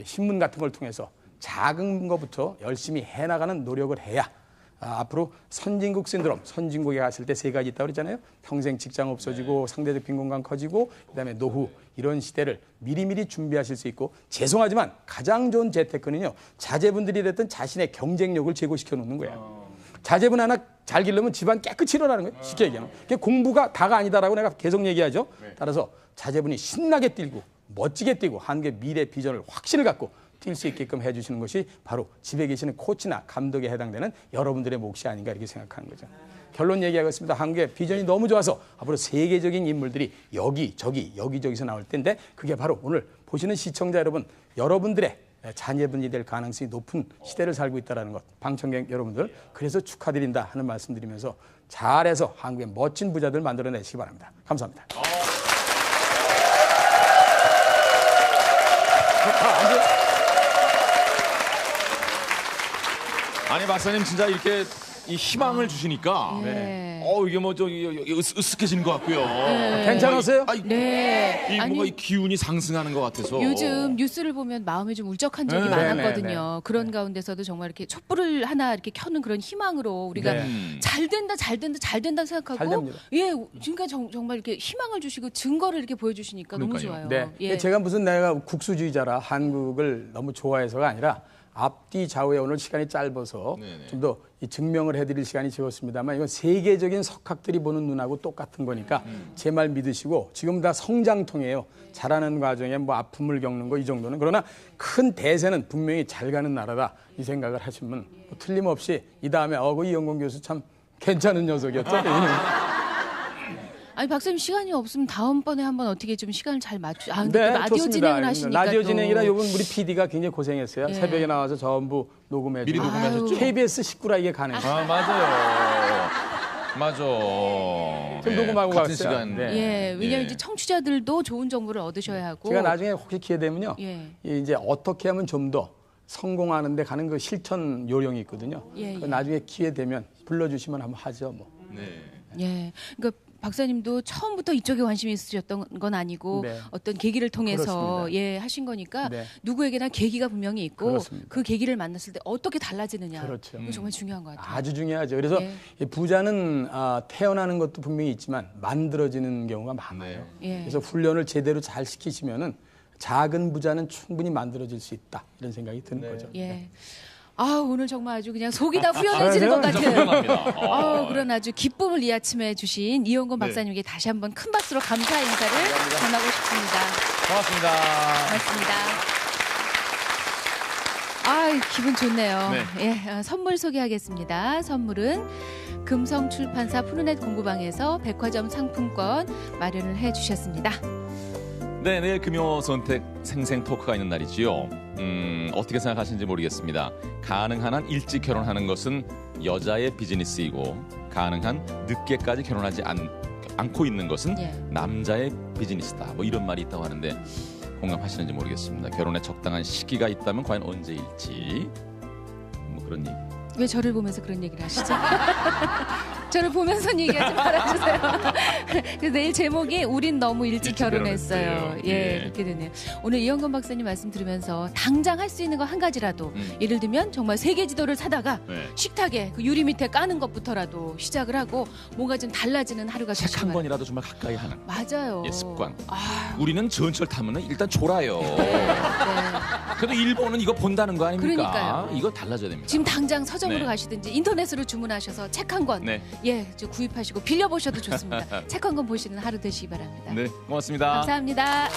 S3: 신문 같은 걸 통해서 작은 것부터 열심히 해나가는 노력을 해야 앞으로 선진국 신드롬, 선진국에 갔을 때 세 가지 있다고 그랬잖아요. 평생 직장 없어지고 상대적 빈곤감 커지고 그다음에 노후 이런 시대를 미리미리 준비하실 수 있고 죄송하지만 가장 좋은 재테크는요. 자제분들이 됐든 자신의 경쟁력을 제고시켜 놓는 거예요. 자제분 하나 잘 기르면 집안 깨끗이 일어나는 거예요. 쉽게 얘기하면. 그게 공부가 다가 아니다라고 내가 계속 얘기하죠. 따라서 자제분이 신나게 뛰고 멋지게 뛰고 한국의 미래 비전을 확신을 갖고 뛸 수 있게끔 해주시는 것이 바로 집에 계시는 코치나 감독에 해당되는 여러분들의 몫이 아닌가 이렇게 생각하는 거죠. 결론 얘기하겠습니다. 한국의 비전이 너무 좋아서 앞으로 세계적인 인물들이 여기저기서 나올 텐데 그게 바로 오늘 보시는 시청자 여러분, 여러분들의 자녀분이 될 가능성이 높은 시대를 살고 있다는 것, 방청객 여러분들 그래서 축하드린다 하는 말씀드리면서 잘해서 한국의 멋진 부자들 만들어내시기 바랍니다. 감사합니다.
S1: 아니 박사님 진짜 이렇게 이 희망을 주시니까
S2: 네.
S1: 이게 뭐 좀 으쓱해지는 것 같고요.
S3: 괜찮으세요?
S2: 네.
S1: 이 뭔가 이 기운이 상승하는 것 같아서.
S2: 요즘 뉴스를 보면 마음이 좀 울적한 적이
S3: 네,
S2: 많았거든요.
S3: 네.
S2: 그런 가운데서도 정말 이렇게 촛불을 하나 이렇게 켜는 그런 희망으로 우리가
S3: 네.
S2: 잘 된다
S3: 잘
S2: 생각하고
S3: 됩니다.
S2: 예, 지금까지 정말 이렇게 희망을 주시고 증거를 이렇게 보여주시니까 너무
S1: 그러니까요.
S2: 좋아요.
S3: 네.
S2: 예.
S3: 제가 무슨 내가 국수주의자라 한국을 너무 좋아해서가 아니라 앞뒤 좌우에 오늘 시간이 짧아서
S1: 네네.
S3: 좀 더 증명을 해드릴 시간이 적었습니다만 이건 세계적인 석학들이 보는 눈하고 똑같은 거니까 제 말 믿으시고 지금 다 성장통이에요. 자라는 과정에 뭐 아픔을 겪는 거 이 정도는 그러나 큰 대세는 분명히 잘 가는 나라다 이 생각을 하시면 뭐 틀림없이 이 다음에 그 이영건 교수 참 괜찮은 녀석이었죠.
S2: 아니 박사님 시간이 없으면 다음번에 한번 어떻게 좀 시간을 잘 맞추. 아 근데
S3: 네,
S2: 또 라디오
S3: 좋습니다.
S2: 진행을 하시니까
S3: 라디오
S2: 또.
S3: 진행이라 요번 우리 PD가 굉장히 고생했어요.
S2: 예.
S3: 새벽에 나와서 전부 녹음해
S1: 미리
S3: 주고.
S1: 녹음하셨죠?
S3: KBS 식구라 이게 가능해요.
S1: 아 맞아요. 맞아.
S3: 좀 녹음하고
S1: 같은
S3: 갔어요.
S1: 시간.
S3: 네.
S2: 예, 왜냐면
S1: 예.
S2: 이제 청취자들도 좋은 정보를 얻으셔야 하고.
S3: 제가 나중에 혹시 기회 되면요.
S2: 예.
S3: 이제 어떻게 하면 좀 더 성공하는 데 가는 그 실천 요령이 있거든요.
S2: 예,
S3: 그
S2: 예.
S3: 나중에 기회 되면 불러주시면 한번 하죠. 뭐.
S1: 네.
S2: 예, 그러니까 박사님도 처음부터 이쪽에 관심이 있으셨던 건 아니고
S3: 네.
S2: 어떤 계기를 통해서
S3: 그렇습니다.
S2: 예 하신 거니까
S3: 네.
S2: 누구에게나 계기가 분명히 있고
S3: 그렇습니다.
S2: 그 계기를 만났을 때 어떻게 달라지느냐.
S3: 그렇죠.
S2: 그거 정말 중요한 것 같아요.
S3: 아주 중요하죠. 그래서
S2: 예.
S3: 이 부자는 태어나는 것도 분명히 있지만 만들어지는 경우가 많아요.
S2: 예.
S3: 그래서 훈련을 제대로 잘 시키시면은 작은 부자는 충분히 만들어질 수 있다 이런 생각이 드는 거죠.
S2: 예. 아 오늘 정말 아주 그냥 속이 다 후련해지는 것 같아요.
S1: 감사합니다.
S2: 아 그런 아주 기쁨을 이 아침에 주신 이용건
S1: 네.
S2: 박사님께 다시 한번 큰 박수로 감사 인사를 전하고 싶습니다.
S1: 고맙습니다.
S2: 고맙습니다. 아 기분 좋네요.
S1: 네.
S2: 예, 선물 소개하겠습니다. 선물은 금성출판사 푸른햇 공부방에서 백화점 상품권 마련을 해주셨습니다.
S1: 네, 내일 금요 선택 생생 토크가 있는 날이지요. 어떻게 생각하시는지 모르겠습니다. 가능한 한 일찍 결혼하는 것은 여자의 비즈니스이고 가능한 늦게까지 결혼하지 않고 있는 것은
S2: 예.
S1: 남자의 비즈니스다. 뭐 이런 말이 있다고 하는데 공감하시는지 모르겠습니다. 결혼에 적당한 시기가 있다면 과연 언제일지 뭐 그런 얘기.
S2: 왜 저를 보면서 그런 얘기를 하시죠? 저를 보면서 얘기하지 말아주세요. 그래서 내일 제목이 우린 너무 일찍 결혼했어요.
S1: 결혼했어요.
S2: 예,
S1: 예.
S2: 그렇게 되네요. 오늘 이영건 박사님 말씀 들으면서 당장 할 수 있는 거 한 가지라도 예를 들면 정말 세계 지도를 사다가
S1: 네.
S2: 식탁에 그 유리 밑에 까는 것부터라도 시작을 하고 뭔가 좀 달라지는 하루가
S1: 책
S2: 되시기
S1: 한
S2: 바랍니다.
S1: 권이라도 정말 가까이 하는
S2: 맞아요.
S1: 예, 습관.
S2: 아,
S1: 우리는 전철 타면은 일단 졸아요.
S2: 네.
S1: 그래도 일본은 이거 본다는 거 아닙니까?
S2: 그러니까요.
S1: 이거 달라져야 됩니다.
S2: 지금 당장 서점으로
S1: 네.
S2: 가시든지 인터넷으로 주문하셔서 책 한 권,
S1: 네.
S2: 예, 저 구입하시고 빌려보셔도 좋습니다. 책 한 권 보시는 하루 되시기 바랍니다.
S1: 네, 고맙습니다.
S2: 감사합니다.